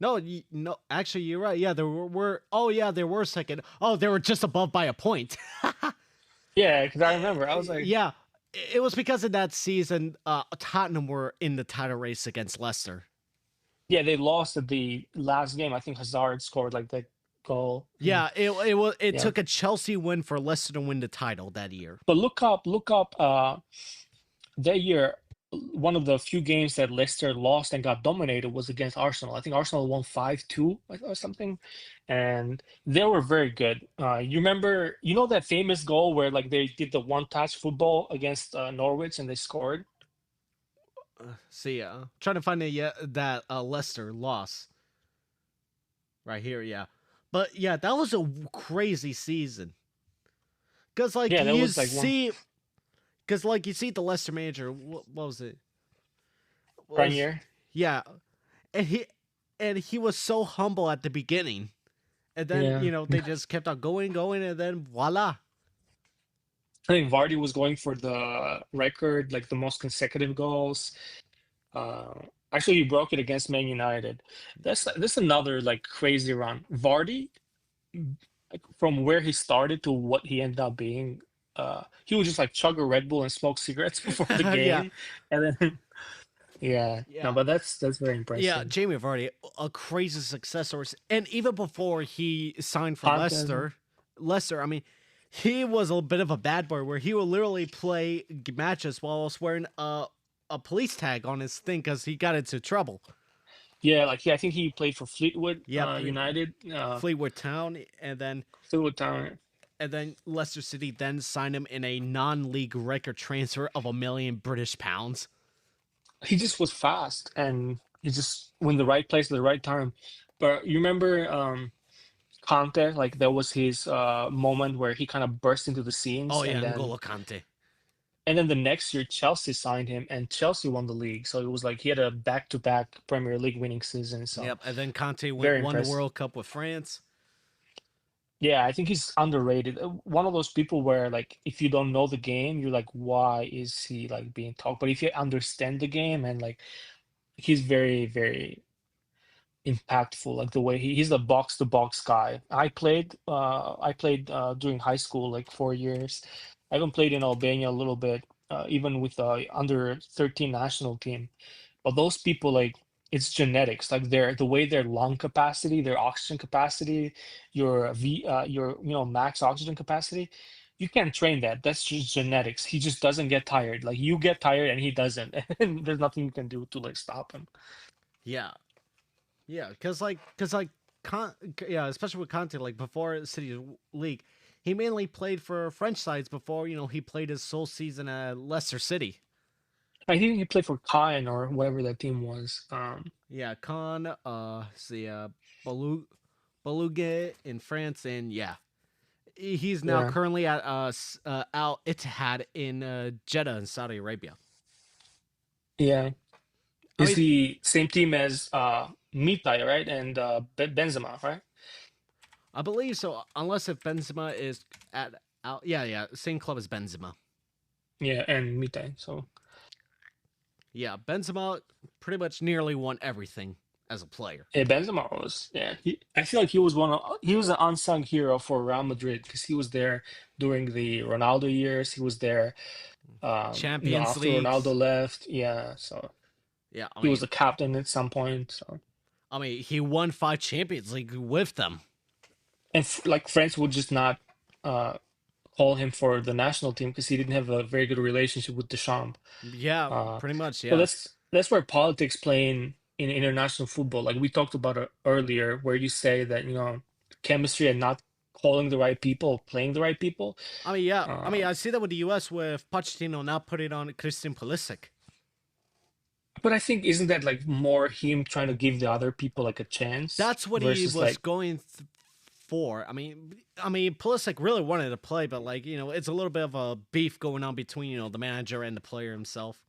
No, no, actually, you're right. Yeah, oh yeah, they were second. Oh, they were just above by a point. Yeah, because I remember. I was like, Yeah, it was because in that season, Tottenham were in the title race against Leicester. yeah, they lost at the last game. I think Hazard scored like that goal. And Yeah, it yeah. took a Chelsea win for Leicester to win the title that year. But look up that year, one of the few games that Leicester lost and got dominated was against Arsenal. I think Arsenal won 5-2 or something, and they were very good. You remember, that famous goal where like they did the one-touch football against Norwich and they scored? See, trying to find that Leicester loss right here. Yeah, but yeah, that was a crazy season. Cause like Yeah, that you was like one see, cause like you see the Leicester manager. What was it? Was year. Yeah, and he was so humble at the beginning, and then Yeah, they just kept on going, and then voila. I think Vardy was going for the record, like the most consecutive goals. Uh, Actually, he broke it against Man United. That's another like crazy run. Vardy, like from where he started to what he ended up being, he would just like chug a Red Bull and smoke cigarettes before the Yeah, game, and then yeah, no, yeah, but that's very yeah. impressive. Jamie Vardy, a crazy success story, and even before he signed for Conte as well. Leicester, I mean, he was a bit of a bad boy where he would literally play matches while wearing a police tag on his thing because he got into trouble. Yeah, like I think he played for Fleetwood Yep, United, Fleetwood Town, Fleetwood Town. and then Leicester City then signed him in a non-league record transfer of £1 million. He just was fast and he just in the right place at the right time. But you remember Conte, like that was his moment where he kind of burst into the scenes, Oh and yeah, then N'Golo Kante. the next year Chelsea signed him and Chelsea won the league. So it was like he had a back-to-back Premier League winning season. So Yep, and then Conte very won the impressive. World Cup with France. Yeah, I think he's underrated. One of those people where like if you don't know the game, you're like, why is he like being talked? But if you understand the game and like he's very, very impactful, like the way he's the box to box guy. I played during high school like 4 years. I even played in Albania a little bit, even with the under 13 national team. But those people like it's genetics, like the way their lung capacity, their oxygen capacity, your max oxygen capacity, you can't train that. That's just genetics. He just doesn't get tired. Like you get tired and he doesn't, and there's nothing you can do to like stop him. Yeah, yeah, because yeah, especially with Conte, like before City League, he mainly played for French sides before he played his sole season at Leicester City. I think he played for Caen or whatever that team was. Yeah, Khan, see, Balou, Balouguet in France, and yeah, he's now Yeah, currently at Al Ittihad in Jeddah in Saudi Arabia. yeah. I Is mean, the same team as Mitai, right? And Benzema, right? I believe so, unless if Benzema is at Al, yeah, same club as Benzema. Yeah, and Mitai. So Yeah, Benzema pretty much nearly won everything as a player. yeah, Benzema was yeah. I feel like he was an unsung hero for Real Madrid because he was there during the Ronaldo years. He was there, Champions after Ronaldo Leagues. left. Yeah, so Yeah, he was the captain at some point. So he won 5 Champions League with them. and like France would just not uh call him for the national team because he didn't have a very good relationship with Deschamps. Yeah, Uh, pretty much. so Yeah. that's where politics play in international football. Like we talked about it earlier, where you say that chemistry and not calling the right people, playing the right people. Yeah. Uh, I see that with the U.S. with Pochettino not putting on Christian Pulisic. but I think isn't that like more him trying to give the other people like a chance That's what he versus was like going for. Pulisic really wanted to play, but it's a little bit of a beef going on between the manager and the player himself.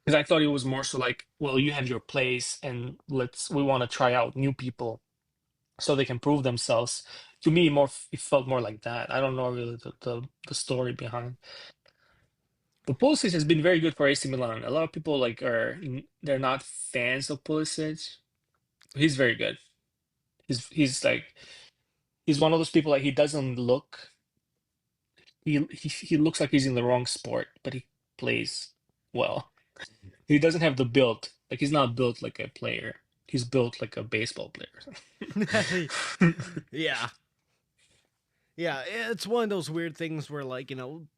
because I thought it was more so like, well, you have your place and we want to try out new people so they can prove themselves. To me, it felt more like that. I don't know really the story behind. But Pulisic has been very good for AC Milan. A lot of people they're not fans of Pulisic. He's very good. He's one of those people like he doesn't look he looks like he's in the wrong sport, but he plays well. He doesn't have the build. Like he's not built like a player. He's built like a baseball player. Yeah. Yeah, it's one of those weird things where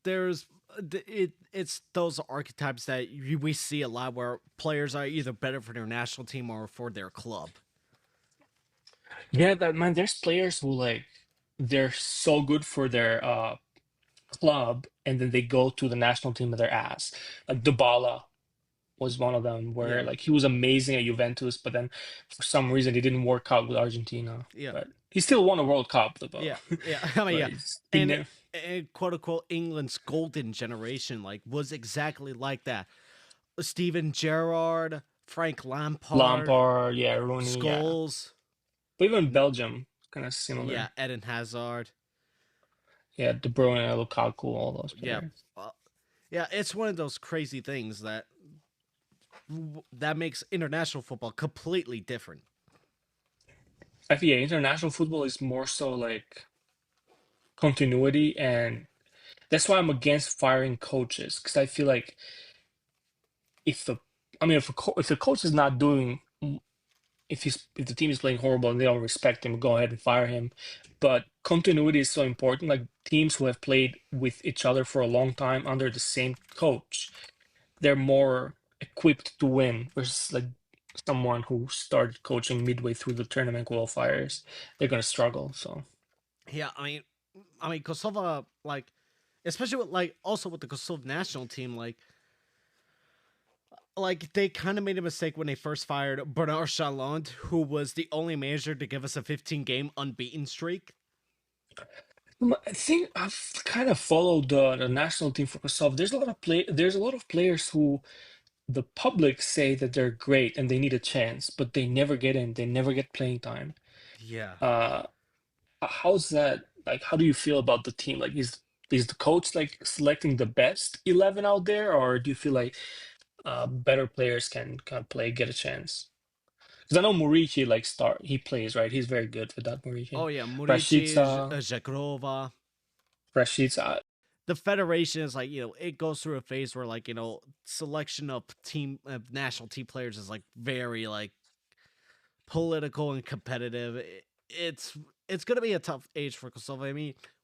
there's it's those archetypes that we see a lot where players are either better for their national team or for their club. Yeah, that man, there's players who like they're so good for their club and then they go to the national team of their ass. Like Dybala was one of them where Yeah. like he was amazing at Juventus, but then for some reason he didn't work out with Argentina. Yeah. But he still won a World Cup, Yeah. Dybala. Yeah. But Yeah. he And, never and quote unquote England's golden generation was exactly like that. Steven Gerrard, Frank Lampard, Lampard, yeah, Rooney, yeah. Scholes, But even Belgium, kind of yeah, similar. Eden Hazard. Yeah, De Bruyne, Lukaku, all those Yeah. players. Yeah, it's one of those crazy things that makes international football completely different. I think yeah, international football is more so like continuity, and that's why I'm against firing coaches because I feel like if the I mean if the coach is not doing if the team is playing horrible and they don't respect him, go ahead and fire him. But continuity is so important. Like teams who have played with each other for a long time under the same coach, they're more equipped to win versus like someone who started coaching midway through the tournament qualifiers. They're gonna struggle. So Yeah, Kosovo, especially with also with the Kosovo national team, they kind of made a mistake when they first fired Bernard Chaland, who was the only manager to give us a 15-game unbeaten streak. I think I've kind of followed the national team for Kosovo. There's a lot of players who the public say that they're great and they need a chance, but they never get in. They never get playing time. Yeah. Uh, how's that? Like, how do you feel about the team? Like, is the coach like selecting the best 11 out there, or do you feel like better players can play, get a chance? Because I know Murici he plays right. He's very good with that Murici. Oh yeah, Murici, Rashica, Zagrova. Rashica. The federation is it goes through a phase where selection of national team players is very political and competitive. It's gonna be a tough age for Kosovo.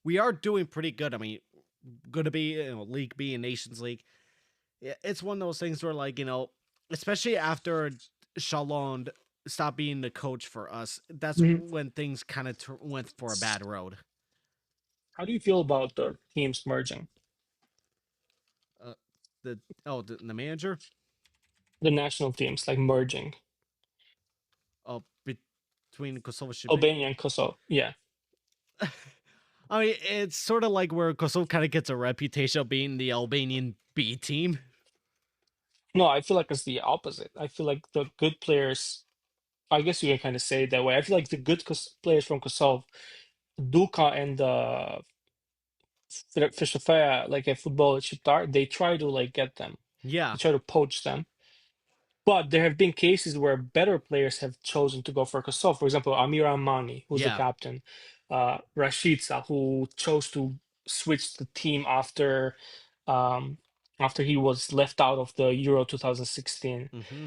We are doing pretty good. Gonna be League B and Nations League. Yeah, it's one of those things where especially after Shalond stopped being the coach for us, that's Mhm. when things kind of went for a bad road. How do you feel about the teams merging? Uh, the manager. the national teams like merging. Between Kosovo should be. Albania and Kosovo. Yeah. I mean, it's sort of like where Kosovo kind of gets a reputation of being the Albanian B team. No, I feel like it's the opposite. I feel like the good players, I guess you can kind of say it that way. I feel like the good players from Kosovo, Duka and Fischer, like a football at Shakhtar, they try to like get them. They Yeah, try to poach them. But there have been cases where better players have chosen to go for Kosovo. For example, Amir Amani, who's the yeah, captain, Rashica, who chose to switch the team um, after he was left out of the Euro 2016. hmm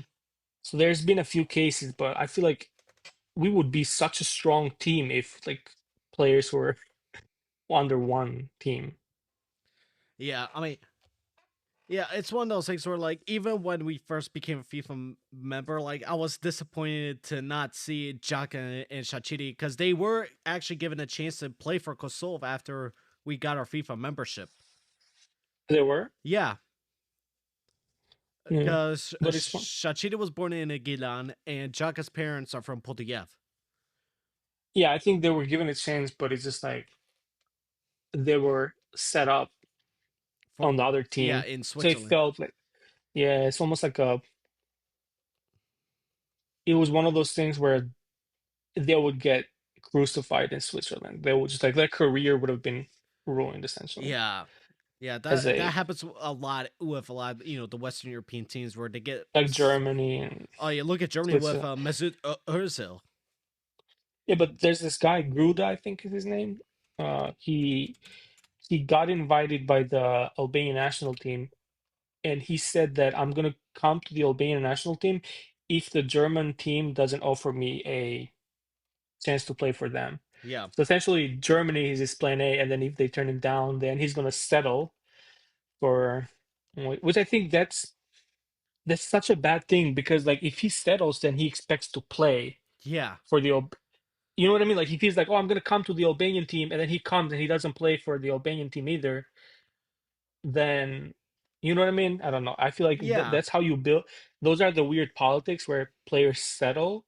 So there's been a few cases, but I feel like we would be such a strong team if like players were under one team. yeah. I mean, yeah, it's one of those things where, like, even when we first became a FIFA member, like, I was disappointed to not see Jaka and Shachiri because they were actually given a chance to play for Kosovo after we got our FIFA membership. There were, Yeah, yeah, because but it's fun. Shachiri was born in Gilan and Jaka's parents are from Podujev. Yeah, I think they were given a chance, but it's just like they were set up For on the other yeah, team, in so it Switzerland. felt like, yeah, it's almost like a. It was one of those things where they would get crucified in Switzerland. They would just like their career would have been ruined essentially Yeah, yeah, as that a happens a lot with a lot, the Western European teams where they get. like Germany and Oh yeah, look at Germany with Switzerland. Mesut Özil. Yeah, but there's this guy Gruda, I think is his name. He got invited by the Albanian national team, and he said that I'm gonna come to the Albanian national team if the German team doesn't offer me a chance to play for them. Yeah, So essentially, Germany is his plan A, and then if they turn him down, then he's gonna settle for, which I think that's such a bad thing because like if he settles, then he expects to play yeah, for the you know what I mean? Like he feels like, oh, I'm gonna come to the Albanian team, and then he comes and he doesn't play for the Albanian team either. Then you know what I mean? I don't know. I feel like yeah, that's how you build. Those are the weird politics where players settle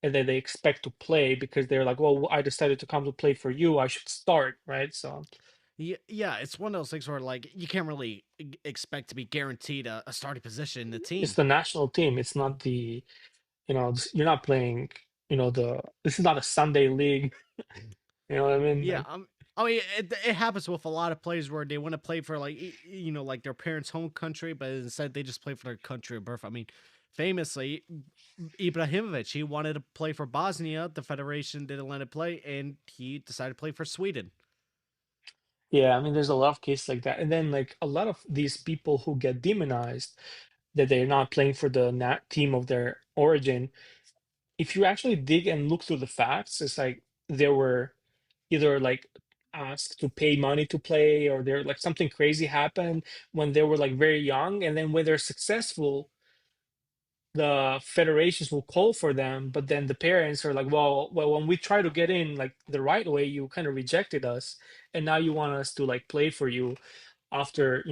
and then they expect to play because they're like, well, I decided to come to play for you. I should start, right? So yeah, yeah. It's one of those things where, like, you can't really expect to be guaranteed a starting position in the it's team. the national team. It's not the, you're not playing, this is not a Sunday league. You know what I mean? Yeah, Like, I mean, it happens with a lot of players where they want to play for, like, like their parents' home country, but instead they just play for their country of birth. I mean, famously, Ibrahimovic, he wanted to play for Bosnia. The federation didn't let him play, and he decided to play for Sweden. yeah, I mean, there's a lot of cases like that. And then, like, a lot of these people who get demonized that they're not playing for the team of their origin, if you actually dig and look through the facts, it's like they were either like asked to pay money to play, or they're like something crazy happened when they were like very young. And then when they're successful, the federations will call for them, but then the parents are like, well, when we try to get in like the right way, you kind of rejected us, and now you want us to like play for you after,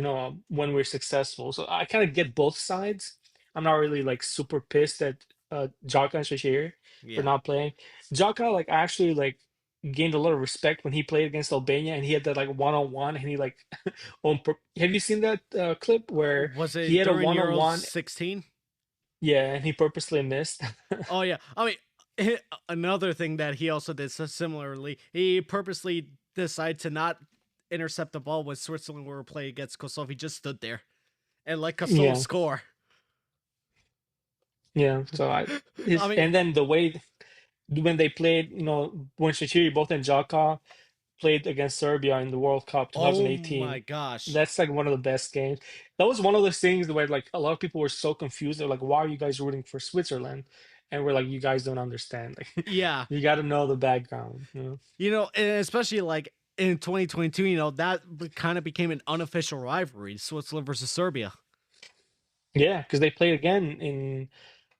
when we're successful. So I kind of get both sides. I'm not really like super pissed at Jaka and Shashir for Yeah. not playing. Jaka, like, actually like gained a lot of respect when he played against Albania, and he had that like one-on-one, and he like have you seen that clip where Was he it had a during Euro one-on-one? 16? Yeah, and he purposely missed. Oh yeah. I mean, another thing that he also did so similarly, he purposely decided to not intercept the ball when Switzerland were playing against Kosovo. He just stood there and let Kosovo Yeah, score. yeah. So I mean, and then the way when they played, when Shaqiri both and Jaka played against Serbia in the World Cup oh my 2018. gosh. That's like one of the best games. That was one of those things where like a lot of people were so confused. They're like, "Why are you guys rooting for Switzerland?" And we're like, "You guys don't understand. Like, Yeah. you got to know the background." And especially like in 2022, that kind of became an unofficial rivalry, Switzerland versus Serbia. Yeah, because they played again in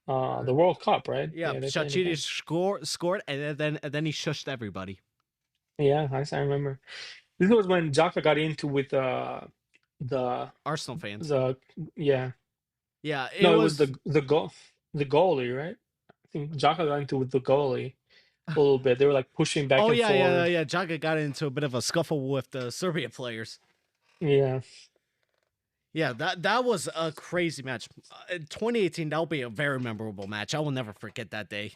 the World Cup, right? Yeah, Yeah, they played Shachiri again. scored, and then he shushed everybody. Yeah, I remember. This was when Jaka got into with the Arsenal fans. the yeah. Yeah, it No, it was was. the goalie, right? I think Jaka got into with the goalie a little bit. They were like pushing back Oh and yeah, yeah, forth. yeah. Jaga got into a bit of a scuffle with the Serbia players. Yeah. Yeah, that was a crazy match. In 2018, that'll be a very memorable match. I will never forget that day.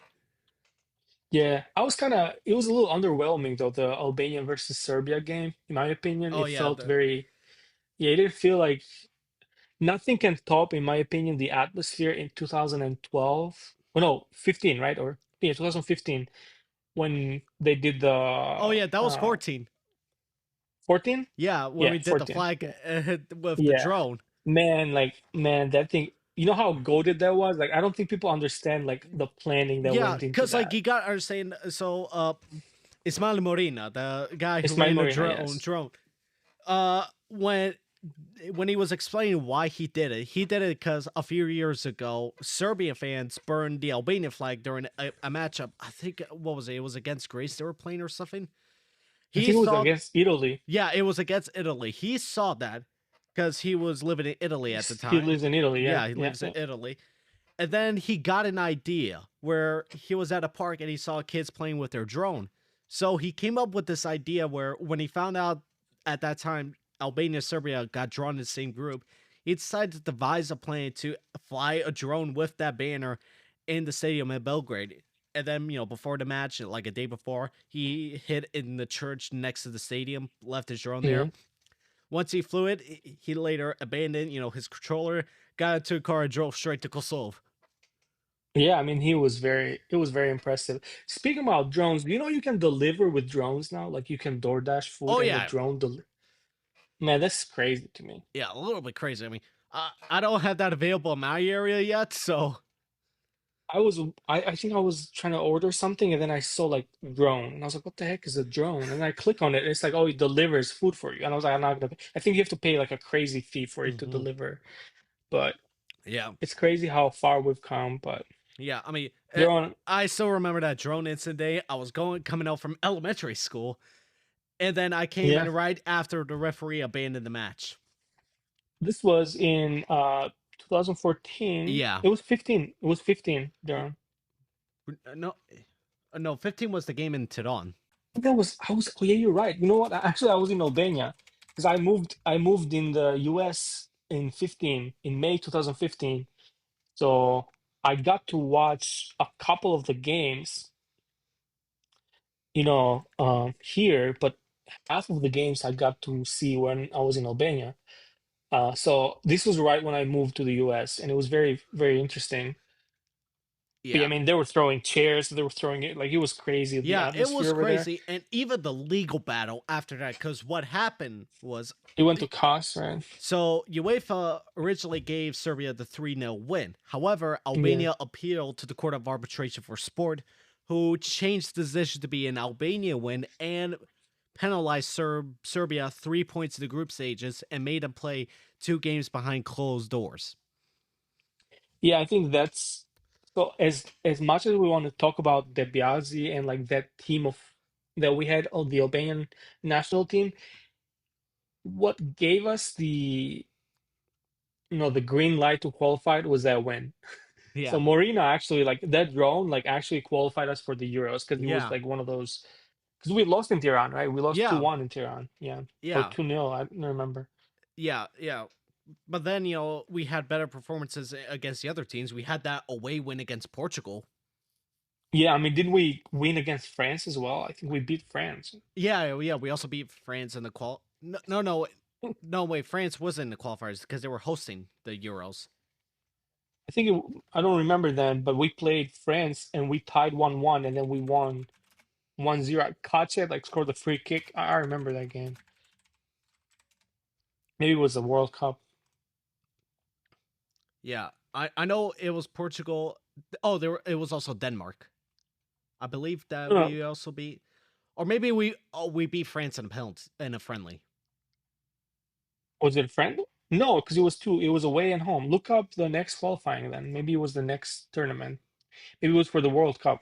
Yeah, I was kind of, it was a little underwhelming though, the Albania versus Serbia game, in my opinion. Oh It yeah, felt very, yeah, it didn't feel like nothing can top, in my opinion, the atmosphere in 2012. Oh, no, 15, right? Or, yeah, 2015, when they did the oh yeah, that was 14. 14? Yeah, when Yeah, we did the 14. flag with the Yeah. drone. Man, like, man, that thing, you know how goated that was? Like, I don't think people understand, like, the planning that Yeah, went into because like that. you got are saying so. Ismail Morina, the guy who Ismail ran the Morena, drone, yes. uh, when when he was explaining why he did it because a few years ago, Serbia fans burned the Albanian flag during a matchup. I think what was it? It was against Greece they were playing or something. I He think it was saw, against Italy. yeah, it was against Italy. He saw that because he was living in Italy at the He time. lives in Italy, yeah, Yeah, he yeah, lives in yeah. Italy. And then he got an idea where he was at a park and he saw kids playing with their drone. So he came up with this idea where when he found out at that time Albania and Serbia got drawn in the same group, he decided to devise a plan to fly a drone with that banner in the stadium in Belgrade. And then, before the match, like a day before, he hid in the church next to the stadium, left his drone there. Yeah. Once he flew it, he later abandoned, his controller, got into a car and drove straight to Kosovo. Yeah, I mean, it was very impressive. Speaking about drones, do you know you can deliver with drones now? Like you can DoorDash food Oh and the yeah, drone del Man, that's crazy to me. yeah, a little bit crazy. I mean, I don't have that available in my area yet, so I was I think I was trying to order something and then I saw like drone and I was like, what the heck is a drone? And I click on it and it's like, oh, it delivers food for you. And I was like, I'm not gonna pay. I think you have to pay like a crazy fee for it to hmm deliver. But yeah, it's crazy how far we've come. But yeah. I mean, they're on, I still remember that drone incident day. I was coming out from elementary school, and then I came in yeah. right after the referee abandoned the match. This was in 2014. Yeah, It was 15. It was 15, Darren. no, no, 15 was the game in Tehran. That was I was oh yeah, you're right. You know what? Actually I was in Albania because I moved in the US in 15 in May 2015. So I got to watch a couple of the games, here, but half of the games I got to see when I was in Albania. So this was right when I moved to the US and it was very, very interesting. But yeah, I Yeah, mean, they were throwing chairs, they were throwing it like it was crazy, the yeah, it atmosphere was over there. crazy, and even the legal battle after that. Because what happened was, It went to cost, right? so UEFA originally gave Serbia the 3-0 win. However, Yeah. Albania appealed to the Court of Arbitration for Sport, who changed the decision to be an Albania win and penalized Serbia 3 points in the group stages and made them play 2 games behind closed doors. Yeah, I think that's so as much as we want to talk about De Biasi and like that team of that we had on the Albanian national team, what gave us the green light to qualify was that win. So Yeah, Morina actually like that drone like actually qualified us for the Euros because it was yeah, like one of those because we lost in Tehran, right? We lost two yeah, one in Tehran, yeah, or yeah, 2-0. I don't remember. yeah, yeah. But then, we had better performances against the other teams. We had that away win against Portugal. Yeah, I mean, did we win against France as well? I think we beat France. Yeah, yeah. We also beat France in the No, no, no, no. Wait, France was in the qualifiers because they were hosting the Euros. I don't remember then, but we played France and we tied 1-1 and then we won 1-0. Kache like scored the free kick. I remember that game. Maybe it was the World Cup. Yeah, I know it was Portugal. Oh, it was also Denmark. I believe that No, we also beat, or maybe we beat France in a penalty in a friendly. was it a friend? No, because it was two. It was away and home. Look up the next qualifying then. Maybe it was the next tournament. Maybe it was for the World Cup,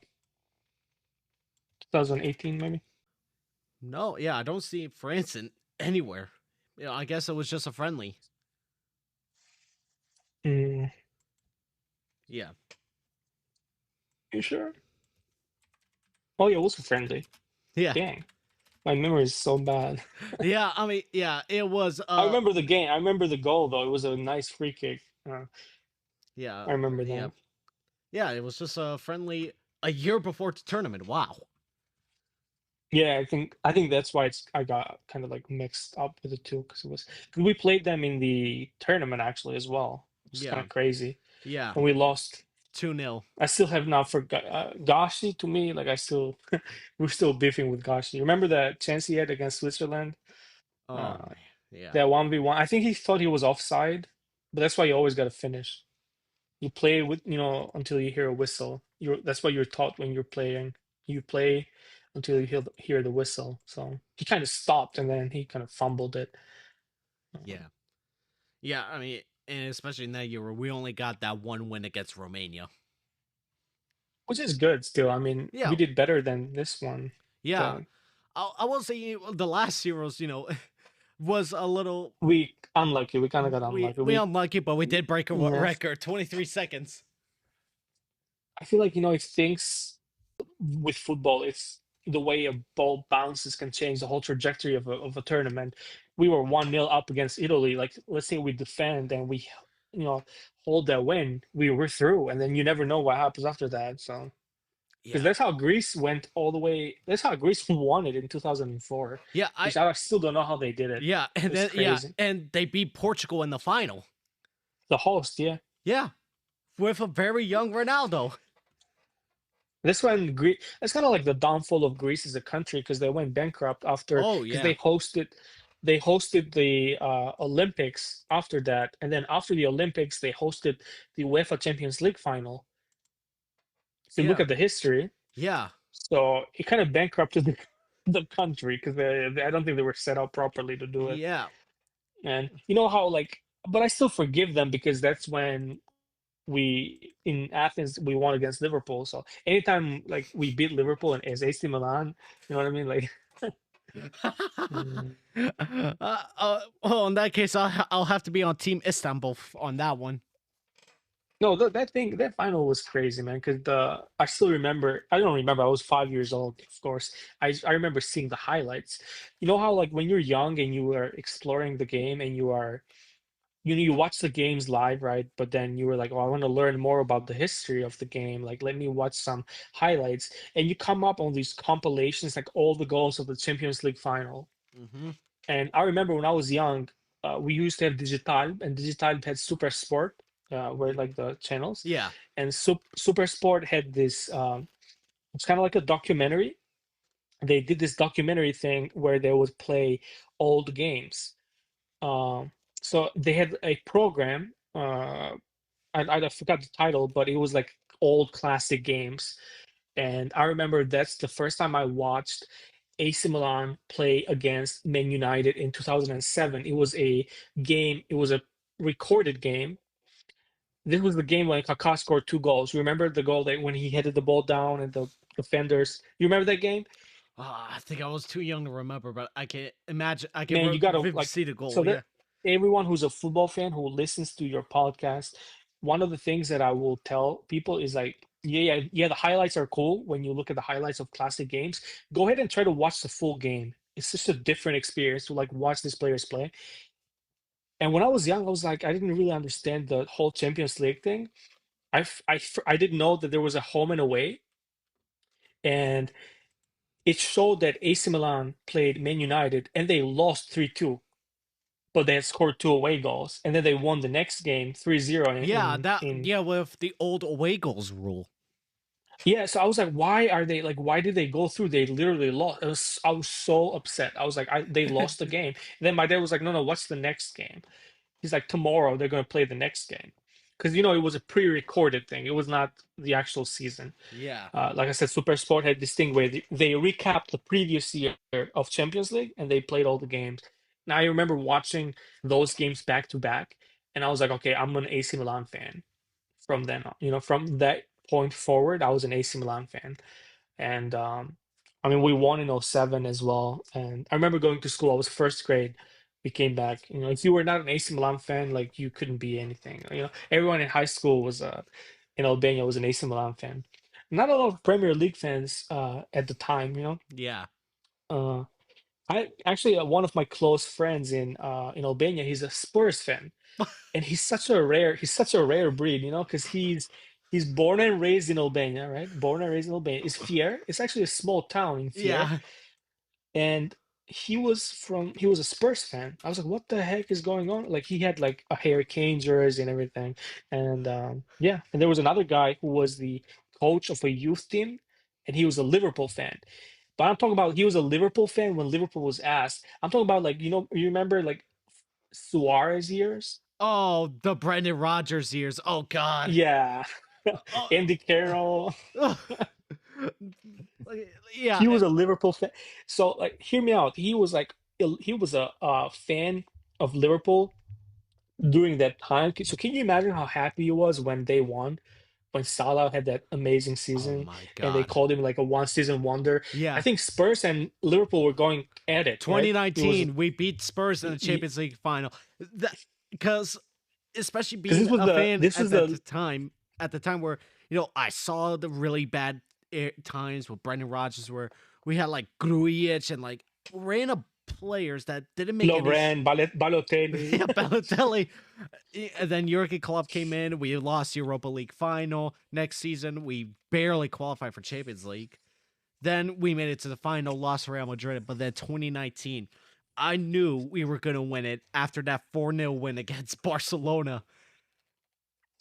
2018 maybe. No, yeah, I don't see France in anywhere. I guess it was just a friendly. Mm. Yeah. You sure? Oh yeah, it was friendly. Yeah. Dang, my memory is so bad. Yeah. I mean, yeah, it was I remember the game. I remember the goal though. It was a nice free kick. yeah, I remember yeah. that. Yeah, it was just a friendly a year before the tournament. Wow. Yeah, I think that's why I got kind of like mixed up with the two because it was 'cause we played them in the tournament actually as well. It's kind Yeah. of crazy, Yeah. and we lost. 2-0. I still have not forgot Gashi. To me, like I still we're still beefing with Gashi. Remember that chance he had against Switzerland? Oh Uh, man. Yeah. that 1v1. I think he thought he was offside, but that's why you always got to finish. You play with until you hear a whistle. That's what you're taught when you're playing. You play until you hear the whistle. So he kind of stopped and then he kind of fumbled it. Yeah. Yeah, I mean, and especially in that year, we only got that one win against Romania. Which is good still. I mean, we Yeah, did better than this one. yeah. The I will say the last Euros, was a little we unlucky. We kind of got unlucky. we unlucky, but we did break a Yeah. record, 23 seconds. I feel like if things with football, it's the way a ball bounces can change the whole trajectory of a tournament. We were 1-0 up against Italy. Like, let's say we defend and we, you know, hold that win, we were through, and then you never know what happens after that. So, because Yeah, that's how Greece went all the way. That's how Greece won it in 2004, yeah, which I still don't know how they did it. yeah, and It's then yeah, crazy. and they beat Portugal in the final. The host, yeah. Yeah, with a very young Ronaldo. This when Greece, that's kind of like the downfall of Greece as a country because they went bankrupt after Oh because yeah, they hosted the Olympics after that, and then after the Olympics they hosted the UEFA Champions League final. If you look yeah, at the history, yeah, so it kind of bankrupted the country because I don't think they were set up properly to do it. yeah. And you know how like, but I still forgive them because that's when we in Athens we won against Liverpool. So anytime like we beat Liverpool and as AC Milan, you know what I mean? Like, mm, Well, in that case, I'll have to be on Team Istanbul on that one. no, that final was crazy, man. Because the I still remember. I don't remember. I was 5 years old, of course. I remember seeing the highlights. You know how like when you're young and you are exploring the game and you watch the games live, right? But then you were like, oh, I want to learn more about the history of the game. Like, let me watch some highlights. And you come up on these compilations, like all the goals of the Champions League final. Hmm. And I remember when I was young, we used to have Digital, and Digital had Super Sport, where like the channels, Yeah, and Super Sport had this. It's kind of like a documentary. They did this documentary thing where they would play old games. Um, so they had a program. I forgot the title, but it was like old classic games. And I remember that's the first time I watched AC Milan play against Man United in 2007. It was a game, it was a recorded game. This was the game when Kaká scored 2 goals. Remember the goal that when he headed the ball down and the defenders. You remember that game? I think I was too young to remember, but I can imagine. I can Man, you gotta vividly like see the goal. so Yeah. that everyone who's a football fan who listens to your podcast, one of the things that I will tell people is like, yeah, the highlights are cool when you look at the highlights of classic games. Go ahead and try to watch the full game. It's just a different experience to like watch these players play. And when I was young, I was like, I didn't really understand the whole Champions League thing. I didn't know that there was a home and away, and it showed that AC Milan played Man United and they lost 3-2, but they had scored 2 away goals, and then they won the next game 3-0 Yeah, in yeah, with the old away goals rule. yeah. So I was like, why are they like? Why did they go through? They literally lost. I was so upset. I was like, they lost the game. And then my dad was like, no, no, what's the next game? He's like, tomorrow they're going to play the next game, because it was a pre-recorded thing. It was not the actual season. Yeah. Like I said, Super Sport had this thing where they recapped the previous year of Champions League and they played all the games. Now I remember watching those games back to back, and I was like, okay, I'm an AC Milan fan from then on. From that point forward, I was an AC Milan fan. And I mean, we won in '07 as well. And I remember going to school, I was first grade. We came back. If you were not an AC Milan fan, like you couldn't be anything. Everyone in high school was. in Albania was an AC Milan fan. Not a lot of Premier League fans at the time, you know. Yeah. Uh, I actually one of my close friends in Albania, he's a Spurs fan, and he's such a rare breed, you know, because he's born and raised in Albania, right? Born and raised in Albania. It's Fier. It's actually a small town in Fier, Yeah. and he was a Spurs fan. I was like, what the heck is going on? Like he had like a Harry Kane jersey and everything, and yeah, and there was another guy who was the coach of a youth team, and he was a Liverpool fan. But I'm talking about he was a Liverpool fan when Liverpool was asked. I'm talking about like you remember like Suarez years? Oh, the Brendan Rodgers years. Oh God. Yeah, Oh, Andy Carroll. ugh. Yeah. He was a Liverpool fan. So like, hear me out. He was like he was a fan of Liverpool during that time. So can you imagine how happy he was when they won? When Salah had that amazing Oh season my and they God. called him like a one season wonder. I Yeah. think Spurs and Liverpool were going at it, right? It was 2019, we beat Spurs in the because Champions League final. That because especially being a fan this was the at the time where I saw the really bad times with Brendan Rodgers where we had like Grujic and like random players that didn't make any Lovren, Balotelli. yeah, Balotelli. And then Jurgen Klopp came in. We lost Europa League final. Next season, we barely qualified for Champions League. Then we made it to the final, lost to Real Madrid. But then 2019, I knew we were going to win it after that 4-0 win against Barcelona.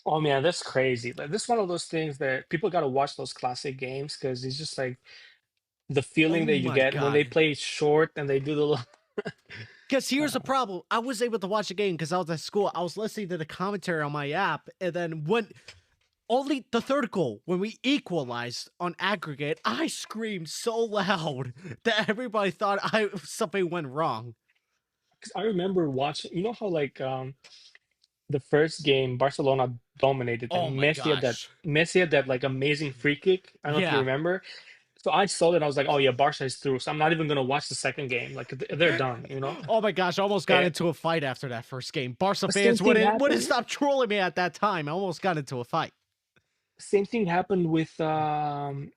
Oh man, that's crazy. Like this is one of those things that people got to watch those classic games because it's just like the feeling Oh that you my get when they God. play short and they do the little. Because here's the Uh, problem. I was able to watch the game because I was at school. I was listening to the commentary on my app. And then when only the third goal, when we equalized on aggregate, I screamed so loud that everybody thought something went wrong. 'Cause I remember watching. You know how like the first game Barcelona dominated Oh them. my gosh. Messi had that like amazing free kick. I don't know if you Yeah. remember. So I saw that I was like, oh yeah, Barca is through. So I'm not even gonna watch the second game. Like they're done, you know. Oh my gosh, I almost got And into a fight after that first game. Barca same fans thing wouldn't happened. stop trolling me at that time. I almost got into a fight. Same thing happened with Roma,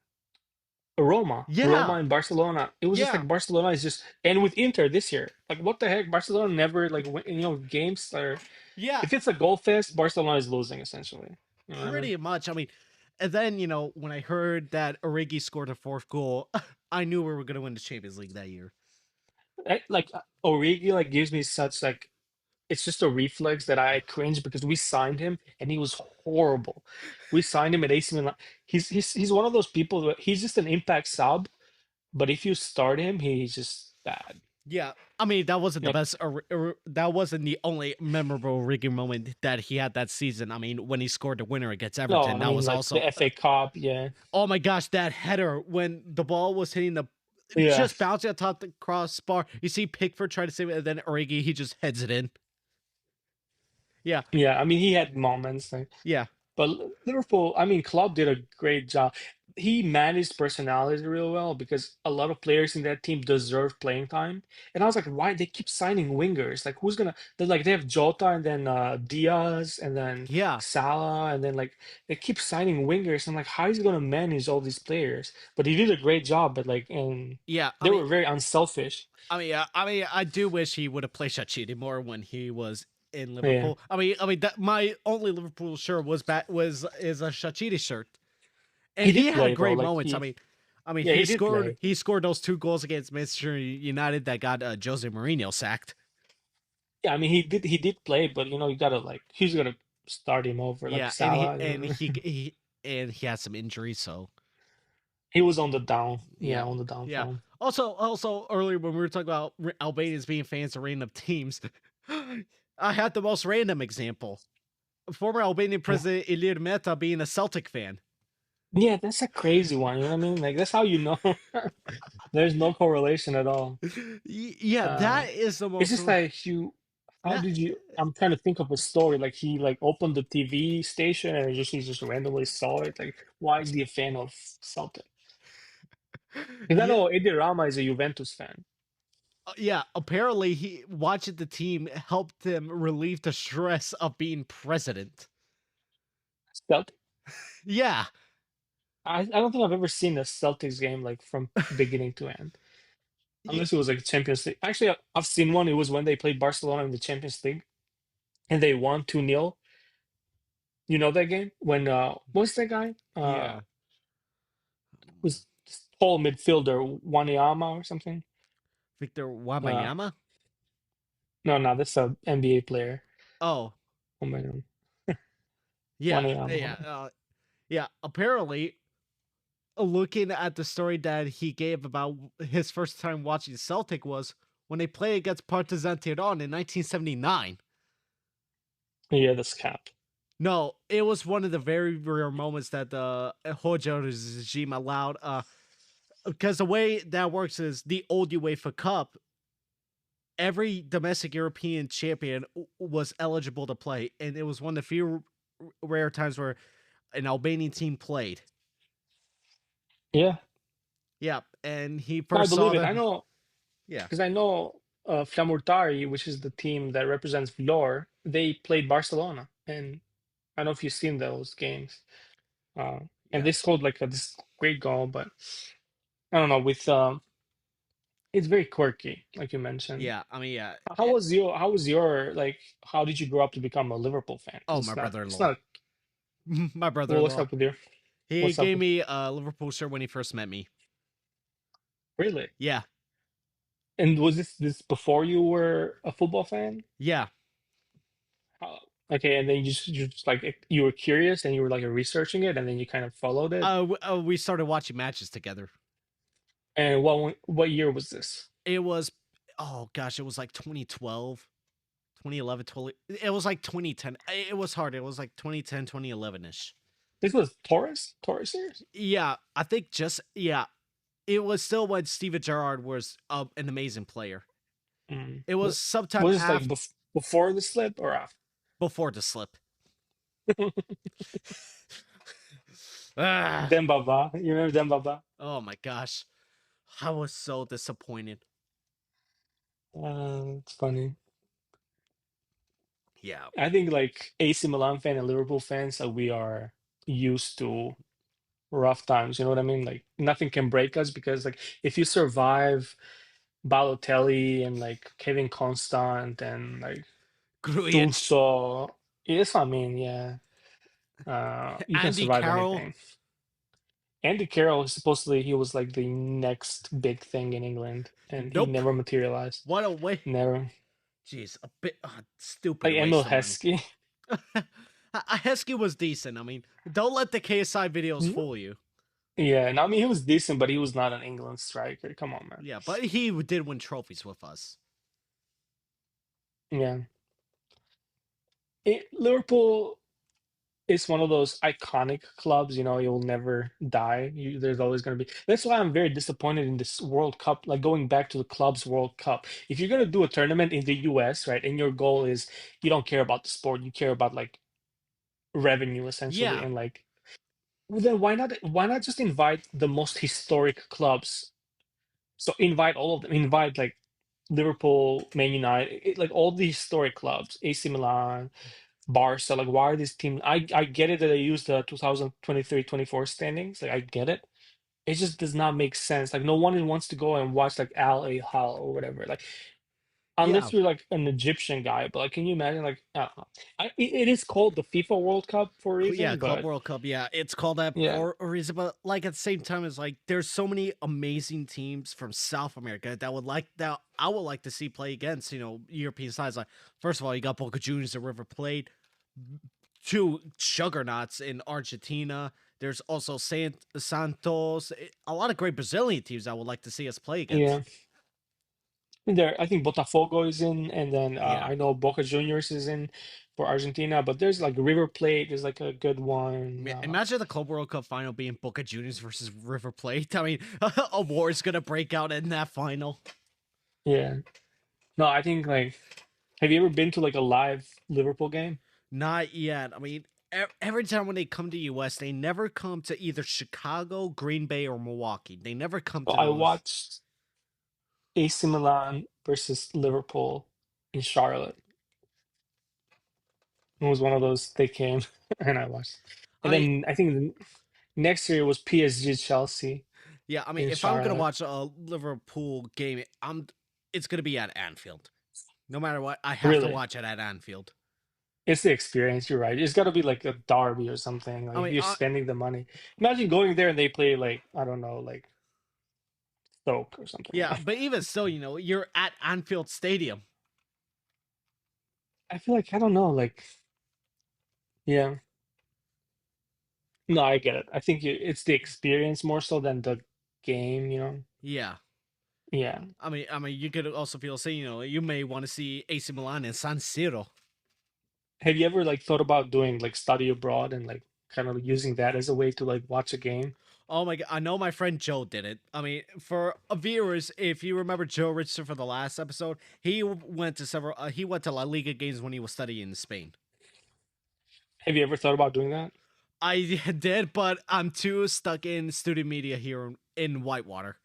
Roma Yeah. and Barcelona. It was just Yeah. like Barcelona is just, and with Inter this year, like what the heck? Barcelona never like games are. Yeah. If it's a goal fest, Barcelona is losing essentially. You know what I mean? Pretty much. I mean, and then, when I heard that Origi scored a fourth goal, I knew we were going to win the Champions League that year. Like Origi like gives me such like it's just a reflex that I cringe because we signed him and he was horrible. We signed him at AC Milan. He's one of those people that he's just an impact sub, but if you start him, he's just bad. Yeah. I mean, that wasn't the Like best. That wasn't the only memorable Origi moment that he had that season. I mean, when he scored the winner against no, Everton, I that mean was like the also. FA Cup, yeah, Oh my gosh, that header when the ball was hitting the yeah, just bouncing on top the crossbar. You see Pickford try to save it, and then Origi he just heads it in. Yeah, yeah. I mean he had moments. Like, yeah, but Liverpool, I mean, Klopp did a great job. He managed personalities real well because a lot of players in that team deserve playing time. And I was like, why they keep signing wingers? Like, who's gonna? They're like they have Jota and then Diaz and then yeah, Salah and then like they keep signing wingers. I'm like, how is he gonna manage all these players? But he did a great job. But like, and yeah. they were very unselfish. I do wish he would have played Shaqiri more when he was in Yeah, Liverpool. That my only Liverpool shirt is a Shaqiri shirt, and he he did had play though. great Like moments. yeah, He he did scored play. those two goals against Manchester United that got Jose Mourinho sacked. Yeah, I mean he did play, but you gotta like he's gonna start him over like Yeah, and Salah. he had some injuries, so He was on the down, yeah, yeah, on the yeah. downfall. Also earlier when we were talking about Albanians being fans of random teams, I had the most random example: former Albanian Yeah, president Ilir Meta being a Celtic fan. yeah, that's a crazy one. You know what I mean? Like that's how you know there's no correlation at all. Yeah, Uh, that is the it's most. just like you. How That did you? I'm trying to think of a story. Like he like opened the TV station and he just randomly saw it. Like why is he a fan of Celtic? Because I yeah. know Eddie Rama is a Juventus fan. Yeah, apparently he watching the team helped him relieve the stress of being president. Celtic. Yeah. I don't think I've ever seen a Celtics game like from beginning to end, Y- unless it was like Champions League. Actually, I've seen one. It was when they played Barcelona in the Champions League and they won 2-0. You know that game when what's that guy? Yeah. Was this tall midfielder Wanyama or something? Victor Uh, Wabayama? no, that's a NBA player. Oh, Oh my God, yeah. Yeah. Wanyama. Yeah. Apparently, looking at the story that he gave about his first time watching Celtic was when they played against Partizan Tehran in 1979. Yeah, that's cap. No, it was one of the very rare moments that the Hoja regime allowed. Because the way that works is the old UEFA Cup, every domestic European champion was eligible to play, and it was one of the few rare times where an Albanian team played. Yeah, Yeah, and he no, I first believe saw it. the I know yeah. because I know Flamurtari, which is the team that represents Vlor. They played Barcelona, and I don't know if you've seen those games. Uh, and Yeah. they scored like this great goal, but I don't know. With it's very quirky, like you mentioned. Yeah, I mean, yeah. How was your like? How did you grow up to become a Liverpool fan? Oh, Because my it's brother-in-law. not. My Well, what's brother-in-law. up with your? He What's up gave with? me a Liverpool shirt when he first met me. Really? Yeah. And was this before you were a football fan? Yeah. How, okay, and then you just like you were curious and you were like researching it, and then you kind of followed it. We started watching matches together. And what year was this? It was oh gosh, it was like 2012, 2011, 20. It was like 2010. It was hard. It was like 2010, 2011ish. This was Taurus series. Yeah, I think just yeah, it was still when Steven Gerrard was an amazing player. Mm. It was sometime Was this like after before the slip or after? before the slip. Ah, Dembaba, you remember Dembaba? oh my gosh. I was so disappointed. It's funny. Yeah. I think like AC Milan fan and Liverpool fans, we are used to rough times. You know what I mean? Like nothing can break us because like if you survive Balotelli and like Kevin Constant and like Grujic, Tuso, yes, I mean, yeah, you can Andy survive Carroll. anything. Andy Carroll, supposedly he was like the next big thing in England, and he Nope. never materialized. What a way. Never. Jeez, a bit stupid Like Emil waste of money. Heskey. Heskey was decent. I mean, don't let the KSI videos fool you. Yeah, and I mean he was decent, but he was not an England striker. Come on, man. Yeah, but he did win trophies with us. Yeah. Liverpool is one of those iconic clubs, you'll never die. There's always going to be. That's why I'm very disappointed in this World Cup, like going back to the Clubs World Cup. If you're going to do a tournament in the US, right, and your goal is you don't care about the sport, you care about like revenue essentially, Yeah, and like, well, then why not just invite the most historic clubs? So invite all of them, invite like Liverpool, Man United, like all the historic clubs, AC Milan, Barca, like why are these teams? I get it that they use the 2023-24 standings. Like I get it. It just does not make sense. Like no one wants to go and watch like Al Hilal or whatever. Like yeah, unless you're like an Egyptian guy. But like, can you imagine? Like I don't know. It is called the FIFA World Cup for a yeah. reason. Club But World Cup. Yeah, it's called that yeah, for a reason. But like at the same time, it's like there's so many amazing teams from South America that would like that I would like to see play against. European sides. Like first of all, you got Boca Juniors and River Plate, two juggernauts in Argentina. There's also Santos. A lot of great Brazilian teams I would like to see us play against. yeah. There, I think Botafogo is in, and then Yeah. I know Boca Juniors is in for Argentina. But there's like River Plate is like a good one. Imagine the Club World Cup final being Boca Juniors versus River Plate. I mean, a war is gonna break out in that final. Yeah. No, I think like, have you ever been to like a live Liverpool game? Not yet. I mean, every time when they come to US, they never come to either Chicago, Green Bay, or Milwaukee. They never come So to I those. watched AC Milan versus Liverpool in Charlotte. It was one of those they came and I watched. And I then I think next year was PSG Chelsea yeah, I mean, in if I'm gonna Charlotte. watch a Liverpool game, it's gonna be at Anfield. No matter what, I have to Really, watch it at Anfield. it's the experience. You're right. It's got to be like a derby or something. I Like mean, you're spending the money. Imagine going there and they play like I don't know, like Stoke or something. yeah, but even still, you're at Anfield Stadium. I feel like I don't know. Like yeah, no, I get it. I think it's the experience more so than the game. Yeah, Yeah. I mean, you could also feel say, you may want to see AC Milan in San Siro. Have you ever like thought about doing like study abroad and like kind of using that as a way to like watch a game? Oh my god, I know my friend Joe did it. I mean, for viewers, if you remember Joe Richardson for the last episode, went to several. He went to La Liga games when he was studying in Spain. Have you ever thought about doing that? I did, but I'm too stuck in student media here in Whitewater.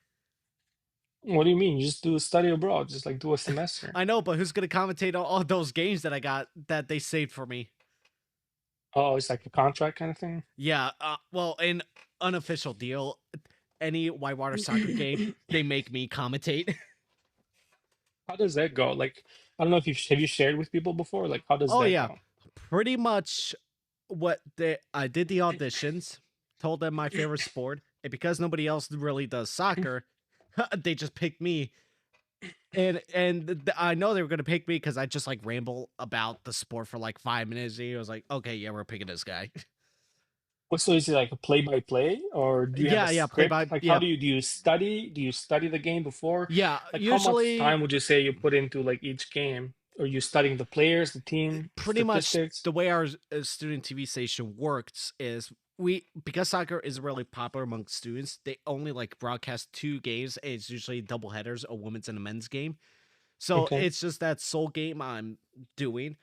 What do you mean? You just do a study abroad, just like do a semester. I know, but who's gonna commentate on all those games that I got that they saved for me? Oh, it's like a contract kind of thing. Yeah, well, in unofficial deal, any Whitewater soccer game, they make me commentate. How does that go? Like, I don't know if you shared with people before. Like, how does Oh that yeah, go? pretty much I did the auditions, told them my favorite sport, and because nobody else really does soccer, they just picked me. And I know they were gonna pick me because I just like ramble about the sport for like 5 minutes. And I was like, okay, yeah, we're picking this guy. What so is it like a play by play, or do you have a Yeah, play script? by Like, how yeah, do you study? Do you study the game before? yeah. Like, how much Usually, time would you say you put into like each game? Are you studying the players, the team, pretty much statistics? the way our student TV station works is because soccer is really popular among students. They only like broadcast two games. And it's usually double headers, a women's and a men's game. So Okay. it's just that sole game I'm doing.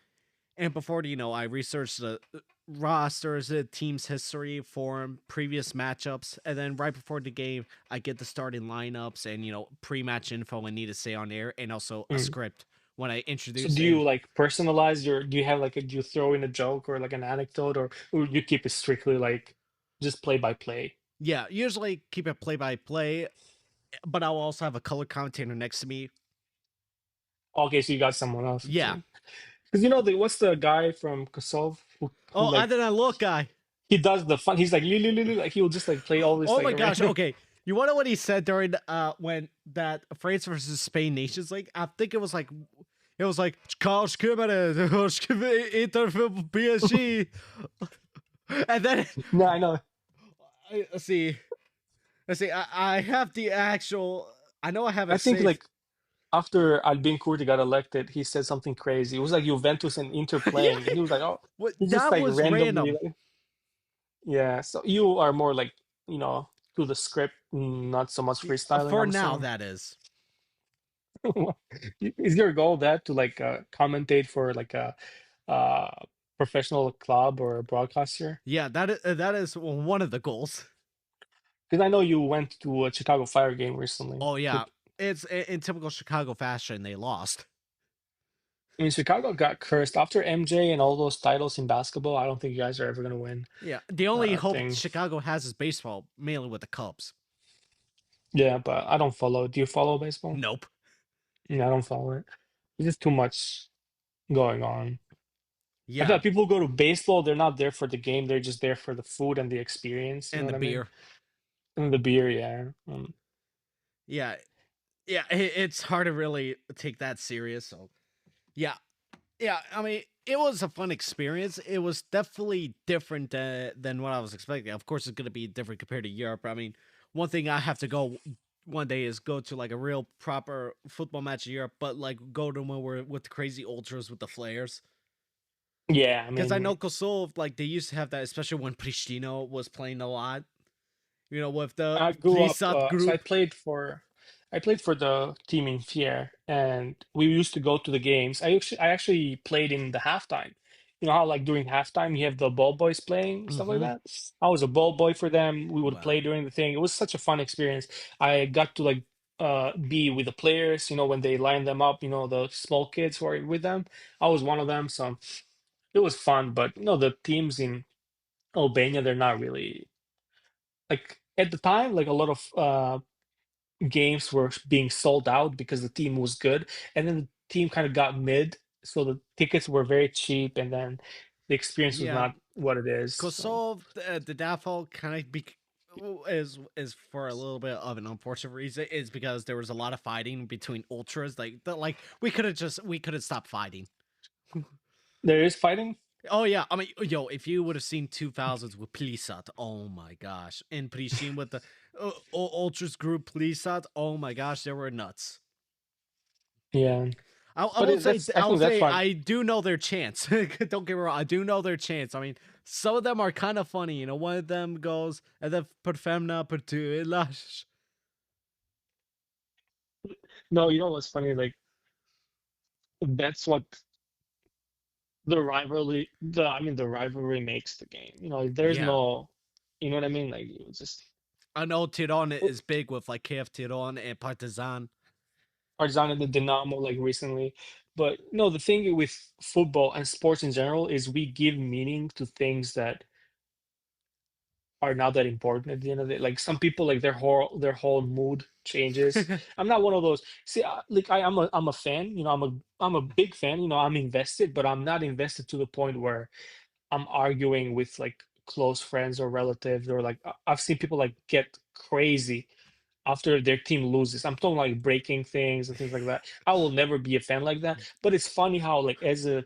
And before I researched the rosters, the team's history, form, previous matchups, and then right before the game, I get the starting lineups and pre-match info I need to say on air, and also a Mm. script when I So introduce do you and like personalize your? Do you have like do you throw in a joke or like an anecdote, or you keep it strictly like just play by play? yeah, usually keep it play by play, but I'll also have a color commentator next to me. Okay, so you got someone else. Yeah. Because what's the guy from Kosovo who Oh, I like did not look, guy. he does the fun. He's like "Li, li, li, li," like he will just like play all this Oh like my gosh. random. Okay. You want to know what he said during when that France versus Spain Nations League? I think it was like Carl Skimmer, Inter PSG, and then No, I know. let's see, I have the actual. I know I have I it think saved. like after Albin Kurti got elected, he said something crazy. It was like Juventus and Inter Yeah, playing, and he was like, "Oh," what he just that like was randomly random. like, yeah. So you are more like to the script, not so much freestyling. For I'm now, assuming. that is. Is your goal that to like commentate for like a uh professional club or a broadcaster? Yeah, that is one of the goals. Because I know you went to a Chicago Fire game recently. Oh yeah, it's in typical Chicago fashion. They lost. I mean, Chicago got cursed after MJ and all those titles in basketball. I don't think you guys are ever gonna win Yeah, the only hope thing. Chicago has is baseball, mainly with the Cubs. Yeah, but I don't follow. Do you follow baseball? Nope. Yeah, I don't follow it. There's just too much going on. I Yeah, thought people go to baseball, they're not there for the game, they're just there for the food and the experience. You know and the what I mean? beer. And the beer, yeah. Yeah, yeah. It's hard to really take that serious. So yeah, yeah. I mean, it was a fun experience. It was definitely different than what I was expecting. Of course, it's going to be different compared to Europe. I mean, one thing I have to go one day is go to like a real proper football match in Europe, but like go to one where with the crazy ultras with the flares. Yeah, I Because I mean, know Kosovo, like they used to have that, especially when Pristina was playing a lot. With the I grew up. Prisat So group. I played for the team in Fier, and we used to go to the games. I actually played in the halftime. You know how like during halftime you have the ball boys playing stuff like Mm-hmm. that. I was a ball boy for them. We would Wow. play during the thing. It was such a fun experience. I got to like be with the players. When they line them up. The small kids who are with them. I was one of them, so it was fun. But the teams in Albania, they're not really like at the time, like a lot of games were being sold out because the team was good, and then the team kind of got mid, so the tickets were very cheap, and then the experience was Yeah, not what it is. So Kosovo, the downfall kind of is for a little bit of an unfortunate reason is because there was a lot of fighting between ultras. Like we could have stopped fighting. there is fighting. Oh yeah, I mean, yo, if you would have seen 2000s with Plisat, oh my gosh, and Prishin with the ultras group Plisat, oh my gosh, they were nuts. Yeah, I but will say, that's, I think that's fun. I do know their chants. Don't get me wrong, I do know their chants. I mean, some of them are kind of funny. You know, one of them goes, and then perfemna per tu ilash. No, you know what's funny? Like that's what the rivalry makes the game. You know, there's Yeah, no, you know what I mean? Like it's just I know Tiron is big with like KF Tiron and Partizan. Partizan and the Dynamo like recently. But no, the thing with football and sports in general is we give meaning to things that are not that important at the end of the day. Like some people, like their whole mood changes. I'm not one of those. See, like I'm a fan. You know, I'm a big fan. You know, I'm invested, but I'm not invested to the point where I'm arguing with like close friends or relatives, or like I've seen people like get crazy after their team loses. I'm talking like breaking things and things like that. I will never be a fan like that. But it's funny how like as a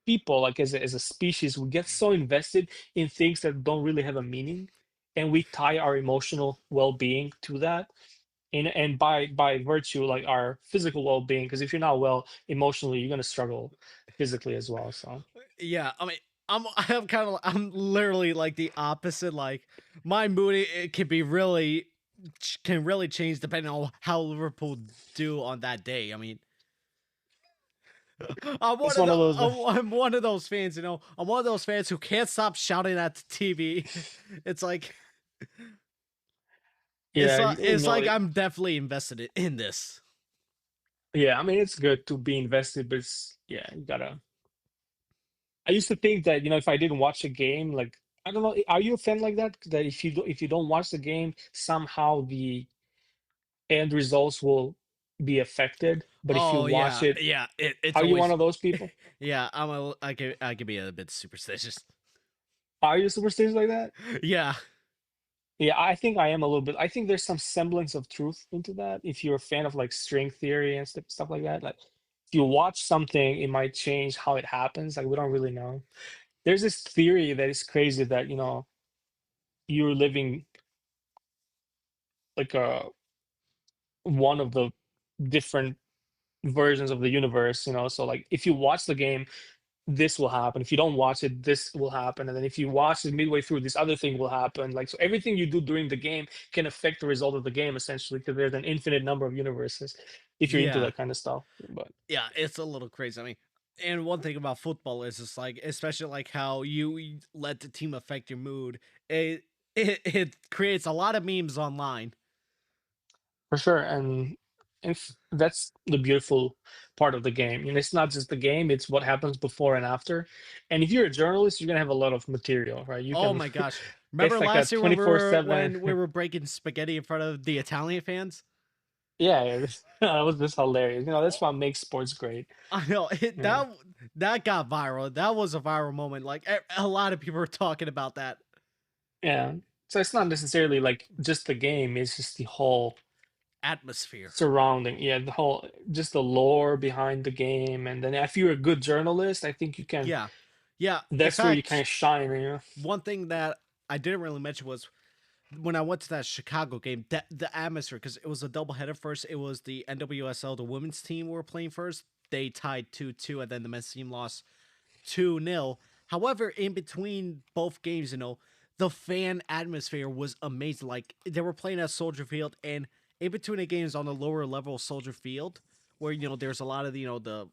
people, like as a species, we get so invested in things that don't really have a meaning, and we tie our emotional well-being to that. And by virtue, like our physical well-being, because if you're not well emotionally, you're gonna struggle physically as well. So Yeah, I mean, I'm kind of I'm literally like the opposite. Like my mood it can be really can really change depending on how Liverpool do on that day. I mean, it's one of those. I'm one of those fans. You know, I'm one of those fans who can't stop shouting at the TV. It's like Yeah, you it's know, like I'm definitely invested in this. yeah. I mean, it's good to be invested, but it's, yeah, you gotta. I used to think that, if I didn't watch a game, like I don't know, are you a fan like that? That if you don't watch the game, somehow the end results will be affected. But if you Oh watch yeah, it, yeah. It's are you one always of those people? yeah. I could be a bit superstitious. Are you superstitious like that? Yeah. Yeah, I think I am a little bit. I think there's some semblance of truth into that. If you're a fan of like string theory and stuff like that, like if you watch something, it might change how it happens. Like we don't really know. There's this theory that is crazy that you're living like one of the different versions of the universe. So like if you watch the game, this will happen. If you don't watch it, this will happen. And then if you watch it midway through, this other thing will happen. Like, so everything you do during the game can affect the result of the game essentially, because there's an infinite number of universes if you're into Yeah. that kind of stuff. But Yeah, it's a little crazy. I mean, and one thing about football is it's like, especially like how you let the team affect your mood. It creates a lot of memes online. for sure, and that's the beautiful part of the game. It's not just the game, it's what happens before and after. And if you're a journalist, you're gonna have a lot of material, right? You Oh can my gosh! Remember it's like a last year when 24/7. we were breaking spaghetti in front of the Italian fans? Yeah, yeah, that was just hilarious. That's what makes sports great. I know Yeah. that got viral. That was a viral moment. Like a lot of people were talking about that Yeah. So it's not necessarily like just the game, it's just the whole atmosphere. surrounding, yeah, the whole just the lore behind the game. And then if you're a good journalist, I think you can Yeah, yeah. In that's where you kind fact, of shine. one thing that I didn't really mention was when I went to that Chicago game, that the atmosphere, because it was a doubleheader. First, it was the NWSL, the women's team were playing first. They tied 2-2, and then the men's team lost 2-0. However, in between both games, the fan atmosphere was amazing. Like, they were playing at Soldier Field, and in between the games on the lower level of Soldier Field, where, there's a lot of, the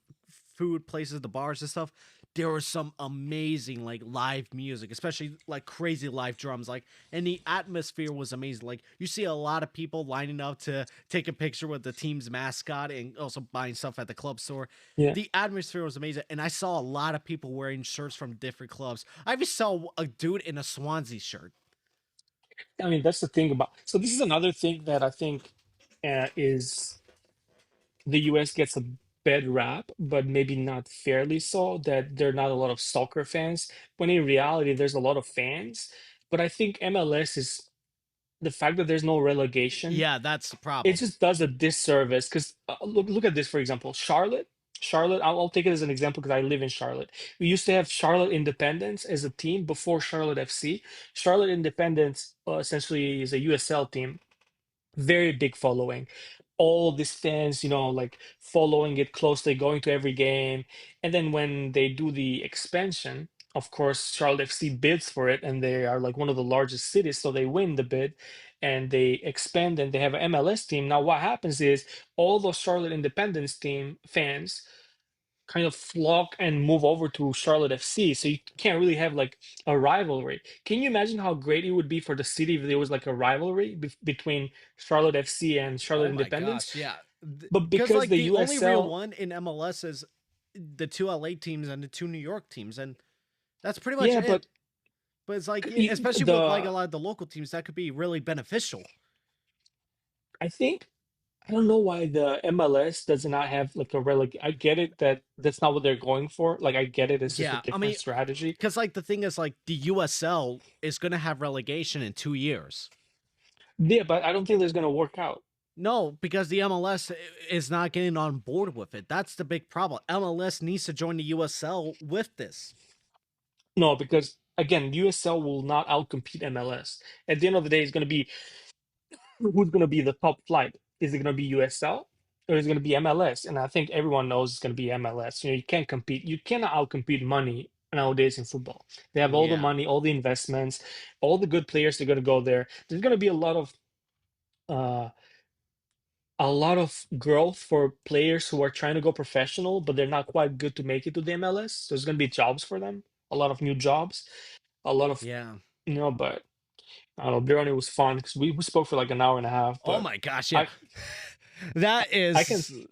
food places, the bars and stuff, there was some amazing like live music, especially like crazy live drums, like, and the atmosphere was amazing. Like you see a lot of people lining up to take a picture with the team's mascot and also buying stuff at the club store. Yeah. The atmosphere was amazing, and I saw a lot of people wearing shirts from different clubs. I even saw a dude in a Swansea shirt. I mean, that's the thing about. So this is another thing that I think is the US gets a bad rap, but maybe not fairly so, that there are not a lot of soccer fans, when in reality, there's a lot of fans. But I think MLS is the fact that there's no relegation, Yeah, that's the it problem. just does a disservice. Because look at this, for example, Charlotte. Charlotte, I'll take it as an example because I live in Charlotte. We used to have Charlotte Independence as a team before Charlotte FC. Charlotte Independence essentially is a USL team, very big following. All these fans, like following it closely, going to every game. And then when they do the expansion, of course, Charlotte FC bids for it, and they are like one of the largest cities, so they win the bid and they expand and they have an MLS team. Now, what happens is all those Charlotte Independence team fans kind of flock and move over to Charlotte FC. So you can't really have like a rivalry. Can you imagine how great it would be for the city if there was like a rivalry between Charlotte FC and Charlotte Oh my Independence? gosh, yeah. But Because because like the the only real USL, one in MLS is the two LA teams and the two New York teams, and that's pretty much yeah, it. but But it's like, especially with like a the lot of the local teams, that could be really beneficial. I think I don't know why the MLS does not have like a releg. I get it that that's not what they're going for. Like I get it, it's just a Yeah, I different mean, strategy. because like the thing is, like the USL is going to have relegation in 2 years. Yeah, but I don't think that's gonna work out. No, because the MLS is not getting on board with it. That's the big problem. MLS needs to join the USL with this. No, because again, USL will not outcompete MLS. At the end of the day, it's gonna be who's going to be the top flight? Is it going to be USL or is it going to be MLS? And I think everyone knows it's going to be MLS. You can't compete. You cannot outcompete money nowadays in football. They have all the Yeah, money, all the investments, all the good players are going to go there. There's going to be uh, a lot of growth for players who are trying to go professional, but they're not quite good to make it to the MLS. So there's going to be jobs for them, a lot of new jobs, a lot of yeah. but I don't know. Brony was fun because we spoke for like an hour and a half, Oh but my gosh, yeah. I That I can is,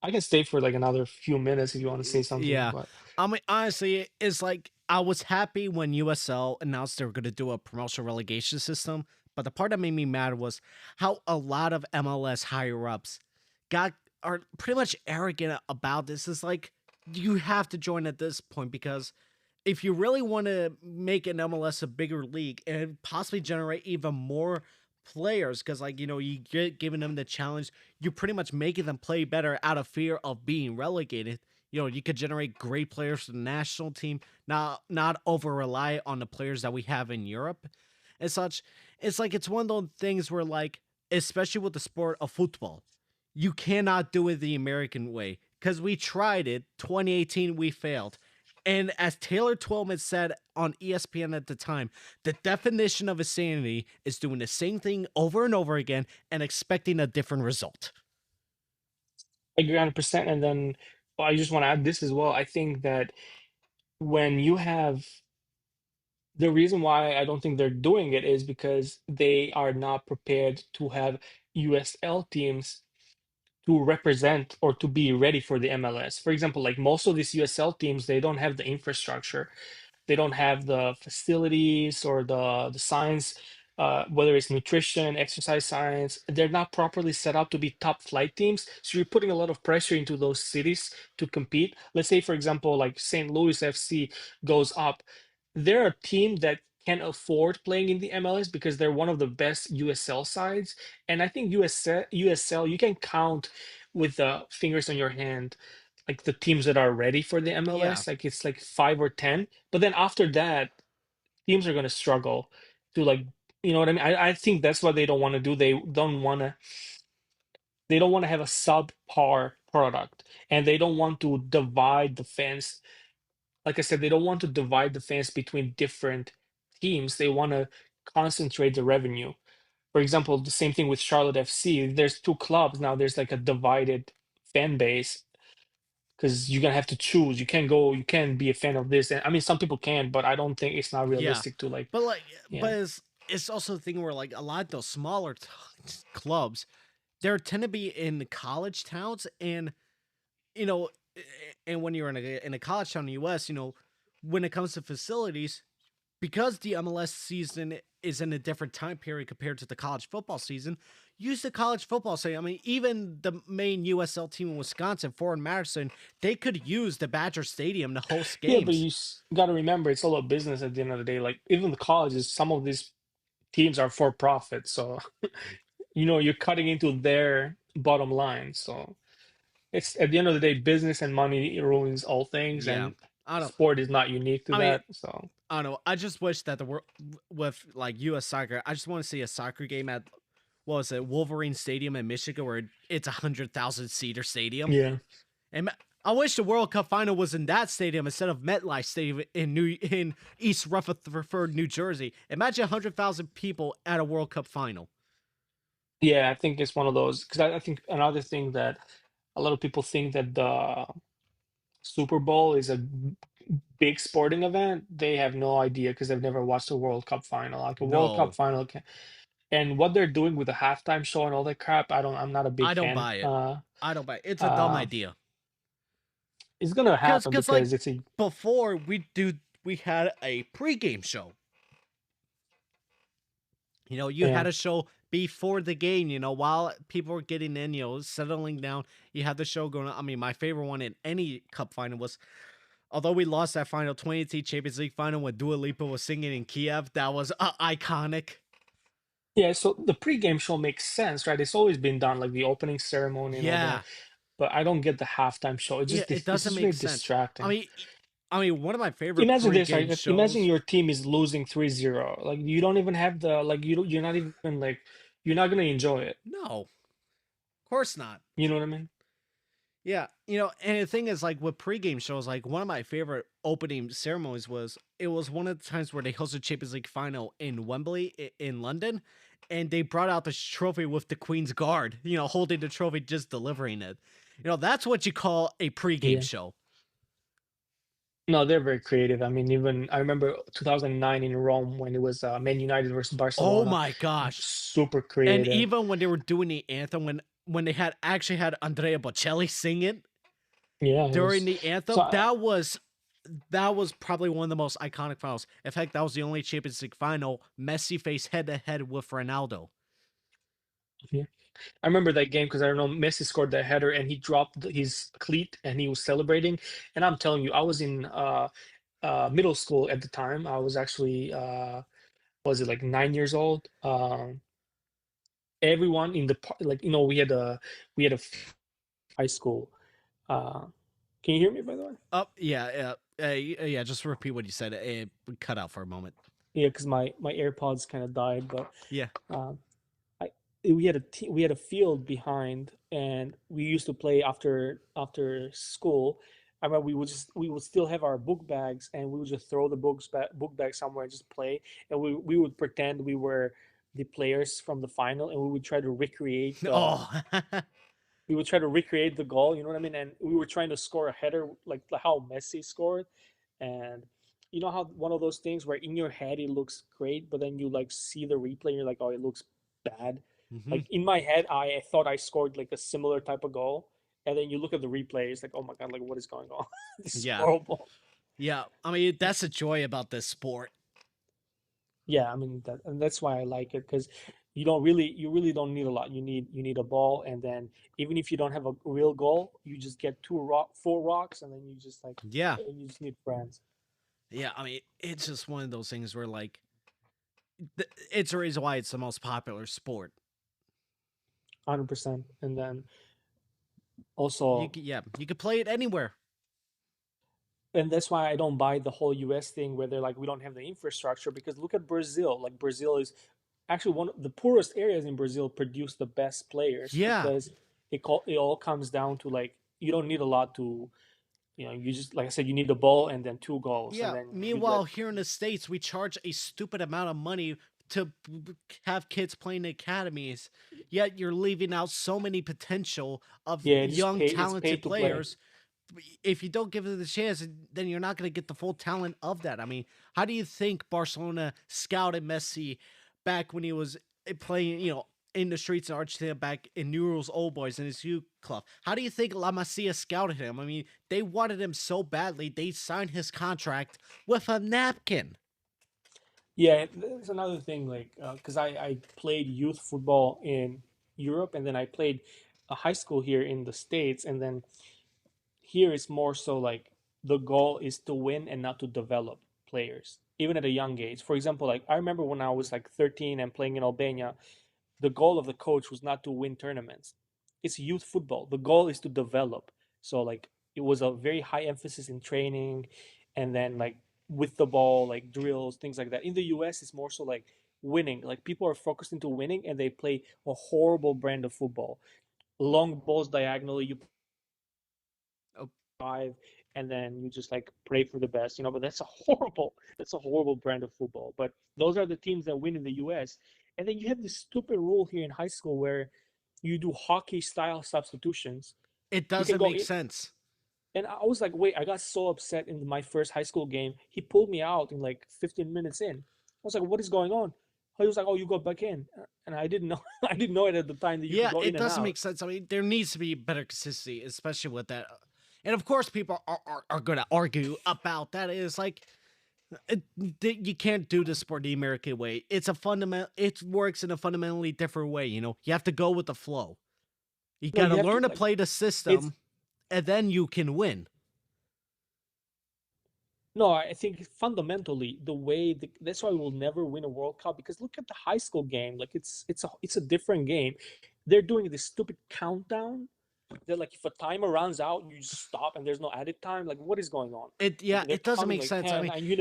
I can stay for like another few minutes if you want to say something, yeah. but I mean, honestly, it's like I was happy when USL announced they were going to do a promotional relegation system, but the part that made me mad was how a lot of MLS higher ups got are pretty much arrogant about this. It's like you have to join at this point because if you really want to make an MLS a bigger league and possibly generate even more players, because like you get giving them the challenge, you're pretty much making them play better out of fear of being relegated. You could generate great players for the national team, not over rely on the players that we have in Europe and such. It's like it's one of those things where like, especially with the sport of football, you cannot do it the American way because we tried it. 2018, we failed. And as Taylor Twellman said on ESPN at the time, the definition of insanity is doing the same thing over and over again and expecting a different result. I agree 100%. And then well, I just want to add this as well. I think that when you have the reason why I don't think they're doing it is because they are not prepared to have USL teams to represent or to be ready for the MLS. For example, like most of these USL teams, they don't have the infrastructure, they don't have the facilities or the science, whether it's nutrition, exercise science. They're not properly set up to be top flight teams, so you're putting a lot of pressure into those cities to compete. Let's say for example like St. Louis FC goes up, they're a team that can afford playing in the MLS because they're one of the best USL sides. And I think USL, you can count with the fingers on your hand like the teams that are ready for the Yeah. MLS, like it's like 5 or 10. But then after that, teams are gonna struggle to like, you know what I mean? I think that's what they don't want to do. They don't want to have a subpar product, and they don't want to divide the fans. Like I said, they don't want to divide the fans between different teams. They want to concentrate the revenue. For example, the same thing with Charlotte FC. There's two clubs now. There's like a divided fan base. because you're gonna have to choose. You can't be a fan of this. And I mean, some people can, but I don't think it's not Yeah, realistic to like, but like, yeah, it's also the thing where like a lot of those smaller clubs, they tend to be in college towns, and you know, and when you're in a college town in the U.S., when it comes to facilities, because the MLS season is in a different time period compared to the college football season, use the college football stadium. I mean, even the main USL team in Wisconsin, Ford Madison, they could use the Badger Stadium to host yeah. But games. got to remember, it's all a business at the end of the day. Like even the colleges, some of these teams are for profit, so you're cutting into their bottom line. So it's at the end of the day, business and money ruins all things, Yeah, and I don't. sport is not unique to I mean, that. So I don't know. I just wish that the world with like U.S. soccer, I just want to see a soccer game at what was it, Wolverine Stadium in Michigan, where it's 100,000 seater stadium. yeah, And I wish the World Cup final was in that stadium instead of MetLife Stadium in East Rutherford, New Jersey. Imagine 100,000 people at a World Cup final. yeah, I think it's one of those because I think another thing that a lot of people think that the Super Bowl is a big sporting event. They have no idea because they've never watched a World Cup final. Like a World Cup No, final can, and what they're doing with the halftime show and all that crap, I'm not a big I don't fan. buy it. I don't buy it. It's a dumb Uh, idea. it's gonna happen Cause like because it's a before we had a pregame show. You yeah. had a show before the game, while people were getting in, settling down. You had the show going on. I mean, my favorite one in any cup final was, although we lost that final 2018 Champions League final when Dua Lipa was singing in Kiev, that was iconic. Yeah, so the pregame show makes sense, right? It's always been done, like the opening ceremony and all that. Yeah. But I don't get the halftime show. Yeah, it It's doesn't just make very sense. I distracting. mean, one of my favorite Imagine this, right? pregame Like, imagine shows. your team is losing 3-0. Like you don't even have the like you don't, you're not even like you're not gonna enjoy it. No, of course not. You know what I mean? Yeah, and the thing is, like with pregame shows, like one of my favorite opening ceremonies was it was one of the times where they hosted Champions League final in Wembley in London, and they brought out the trophy with the Queen's Guard, holding the trophy, just delivering it. That's what you call a pregame Yeah. show. No, they're very creative. I mean, even I remember 2009 in Rome when it was Man United versus Oh Barcelona. my gosh! Super And creative. even when they were doing the anthem, when they had actually had Andrea Bocelli sing it Yeah, it during was. the So anthem, that was probably one of the most iconic finals. In fact, that was the only Champions League final Messi faced head to head with Ronaldo. yeah. I remember that game because I don't know Messi scored that header and he dropped his cleat and he was celebrating. And I'm telling you, I was in middle school at the time. I was actually was it like 9 years old? Everyone in the like we had a high school. Uh, can you hear me by the way? Oh yeah, yeah. Just repeat what you said. It cut out for a moment. Yeah, because my AirPods kind of died, but Yeah. um, I we had a field behind, and we used to play after school. I remember we would still have our book bags, and we would just throw the book bag somewhere and just play, and we would pretend we were the players from the final, and Oh. we would try to recreate the goal. You know what I mean? And we were trying to score a header like how Messi scored, and you know how one of those things where in your head it looks great, but then you like see the replay and you're like, oh, it looks bad. hmm Like in my head, I thought I scored like a similar type of goal, and then you look at the replay, it's like, oh my god, like what is going on? This is Yeah. horrible. Yeah. I mean, that's the joy about this sport. Yeah, I mean that's why I like it because you really don't need a lot. You need a ball, and then even if you don't have a real goal, you just get four rocks, and then you just like Yeah. you just need friends. Yeah. I mean, it's just one of those things where like it's a reason why it's the most popular sport. 100%. And then You also, yeah, you could play it anywhere. and that's why I don't buy the whole US thing where they're like we don't have the infrastructure because look at Brazil. Like Brazil is actually one of the poorest areas in Brazil produce the best players Yeah. because it all comes down to like you don't need a lot to you just like I said you need the ball and then two goals and Yeah. then you let Meanwhile, here in the States, we charge a stupid amount of money to have kids playing in academies, yet you're leaving out so many potential of yeah, young, it's talented paid to play. players if you don't give it the chance, then you're not going to get the full talent of that. I mean, how do you think Barcelona scouted Messi back when he was playing, in the streets in Argentina back in Newell's Old Boys in his youth club? How do you think La Masia scouted him? I mean, they wanted him so badly, they signed his contract with a napkin. Yeah, there's another thing, like, because I played youth football in Europe, and then I played a high school here in the States, and then here it's more so like the goal is to win and not to develop players, even at a young age. For example, like I remember when I was like 13 and playing in Albania, the goal of the coach was not to win tournaments. It's youth football. The goal is to develop. So like it was a very high emphasis in training, and then like with the ball, like drills, things like that. In the US, it's more so like winning. Like people are focused into winning and they play a horrible brand of football. Long balls diagonally, you Oh, five, and then you just like pray for the best, but that's a horrible brand of football. But those are the teams that win in the US. And then you have this stupid rule here in high school where you do hockey style substitutions. it You can doesn't go make in, sense. and I was like, wait, I got so upset in my first high school game. He pulled me out in like 15 minutes in. I was like, what is going on? He was like, oh, you go back in. And I didn't know I didn't know it at the time that you could Yeah, go in it and doesn't out. make sense. I mean, there needs to be better consistency, especially with that. And of course, people are going to argue about that. It's like, it, you can't do the sport the American way. It's a fundamental. It works in a fundamentally different way. You have to go with the flow. You No, got to you have to learn to like play the it's system, and then you can win. No, I think fundamentally the way that's why we'll never win a World Cup, because look at the high school game. Like it's a different game. They're doing this stupid countdown. They're like if a timer runs out, you just stop and there's no added time. Like what is going on? It Like yeah, they're it doesn't counting make like sense. I 10, mean, and you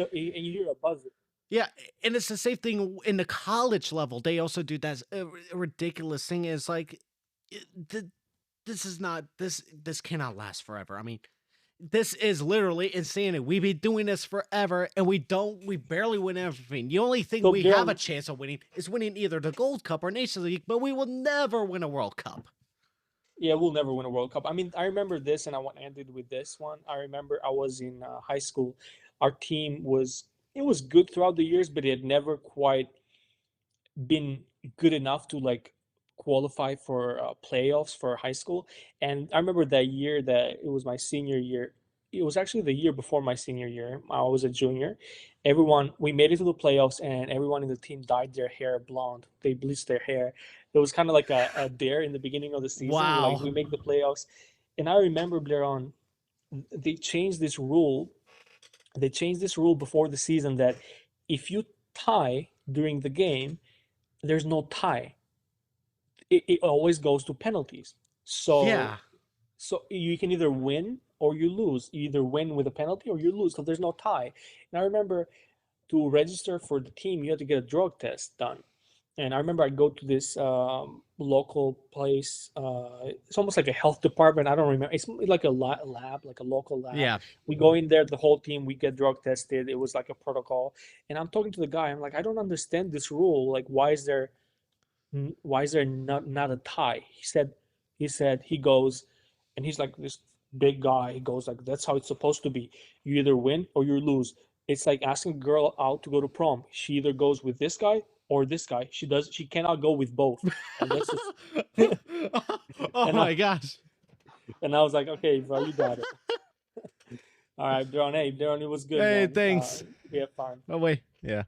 hear a buzzer. yeah, and it's the same thing in the college level. They also do that ridiculous thing. Is like, this is not this. This cannot last forever. I mean, this is literally insanity. We've been doing this forever, and we barely win everything. The only thing So we have a Daryl, chance of winning is winning either the Gold Cup or Nations League, but we will never win a World Cup. yeah, we'll never win a World Cup. I mean, I remember this, and I want to end it with this one. I remember I was in high school. Our team was good throughout the years, but it had never quite been good enough to like qualify for playoffs for high school. And I remember that year that it was my senior year. It was actually the year before my senior year. I was a junior. We made it to the playoffs, and everyone in the team dyed their hair blonde. They bleached their hair. It was kind of like a dare in the beginning of the season. We're like, if Wow. we make the playoffs, and I remember later on, they changed this rule. They changed this rule before the season that if you tie during the game, there's no tie. It always goes to penalties. So Yeah. so you can either win or you lose. You either win with a penalty or you lose. So there's no tie. And I remember to register for the team, you had to get a drug test done. And I remember I go to this local place. It's almost like a health department. I don't remember. It's like a lab, like a local lab. Yeah. We go in there, the whole team, we get drug tested. It was like a protocol. And I'm talking to the guy. I'm like, I don't understand this rule. Like, why is there not a tie? He said he goes, and he's like this big guy. He goes like, that's how it's supposed to be. You either win or you lose. It's like asking a girl out to go to prom. She either goes with this guy or this guy. She cannot go with both. And that's just Oh and I my gosh. and I was like, okay, bro, you got it. All right, Daron. Hey, Daron, it was good, Hey, man. thanks. We have fun. Oh wait. Yeah.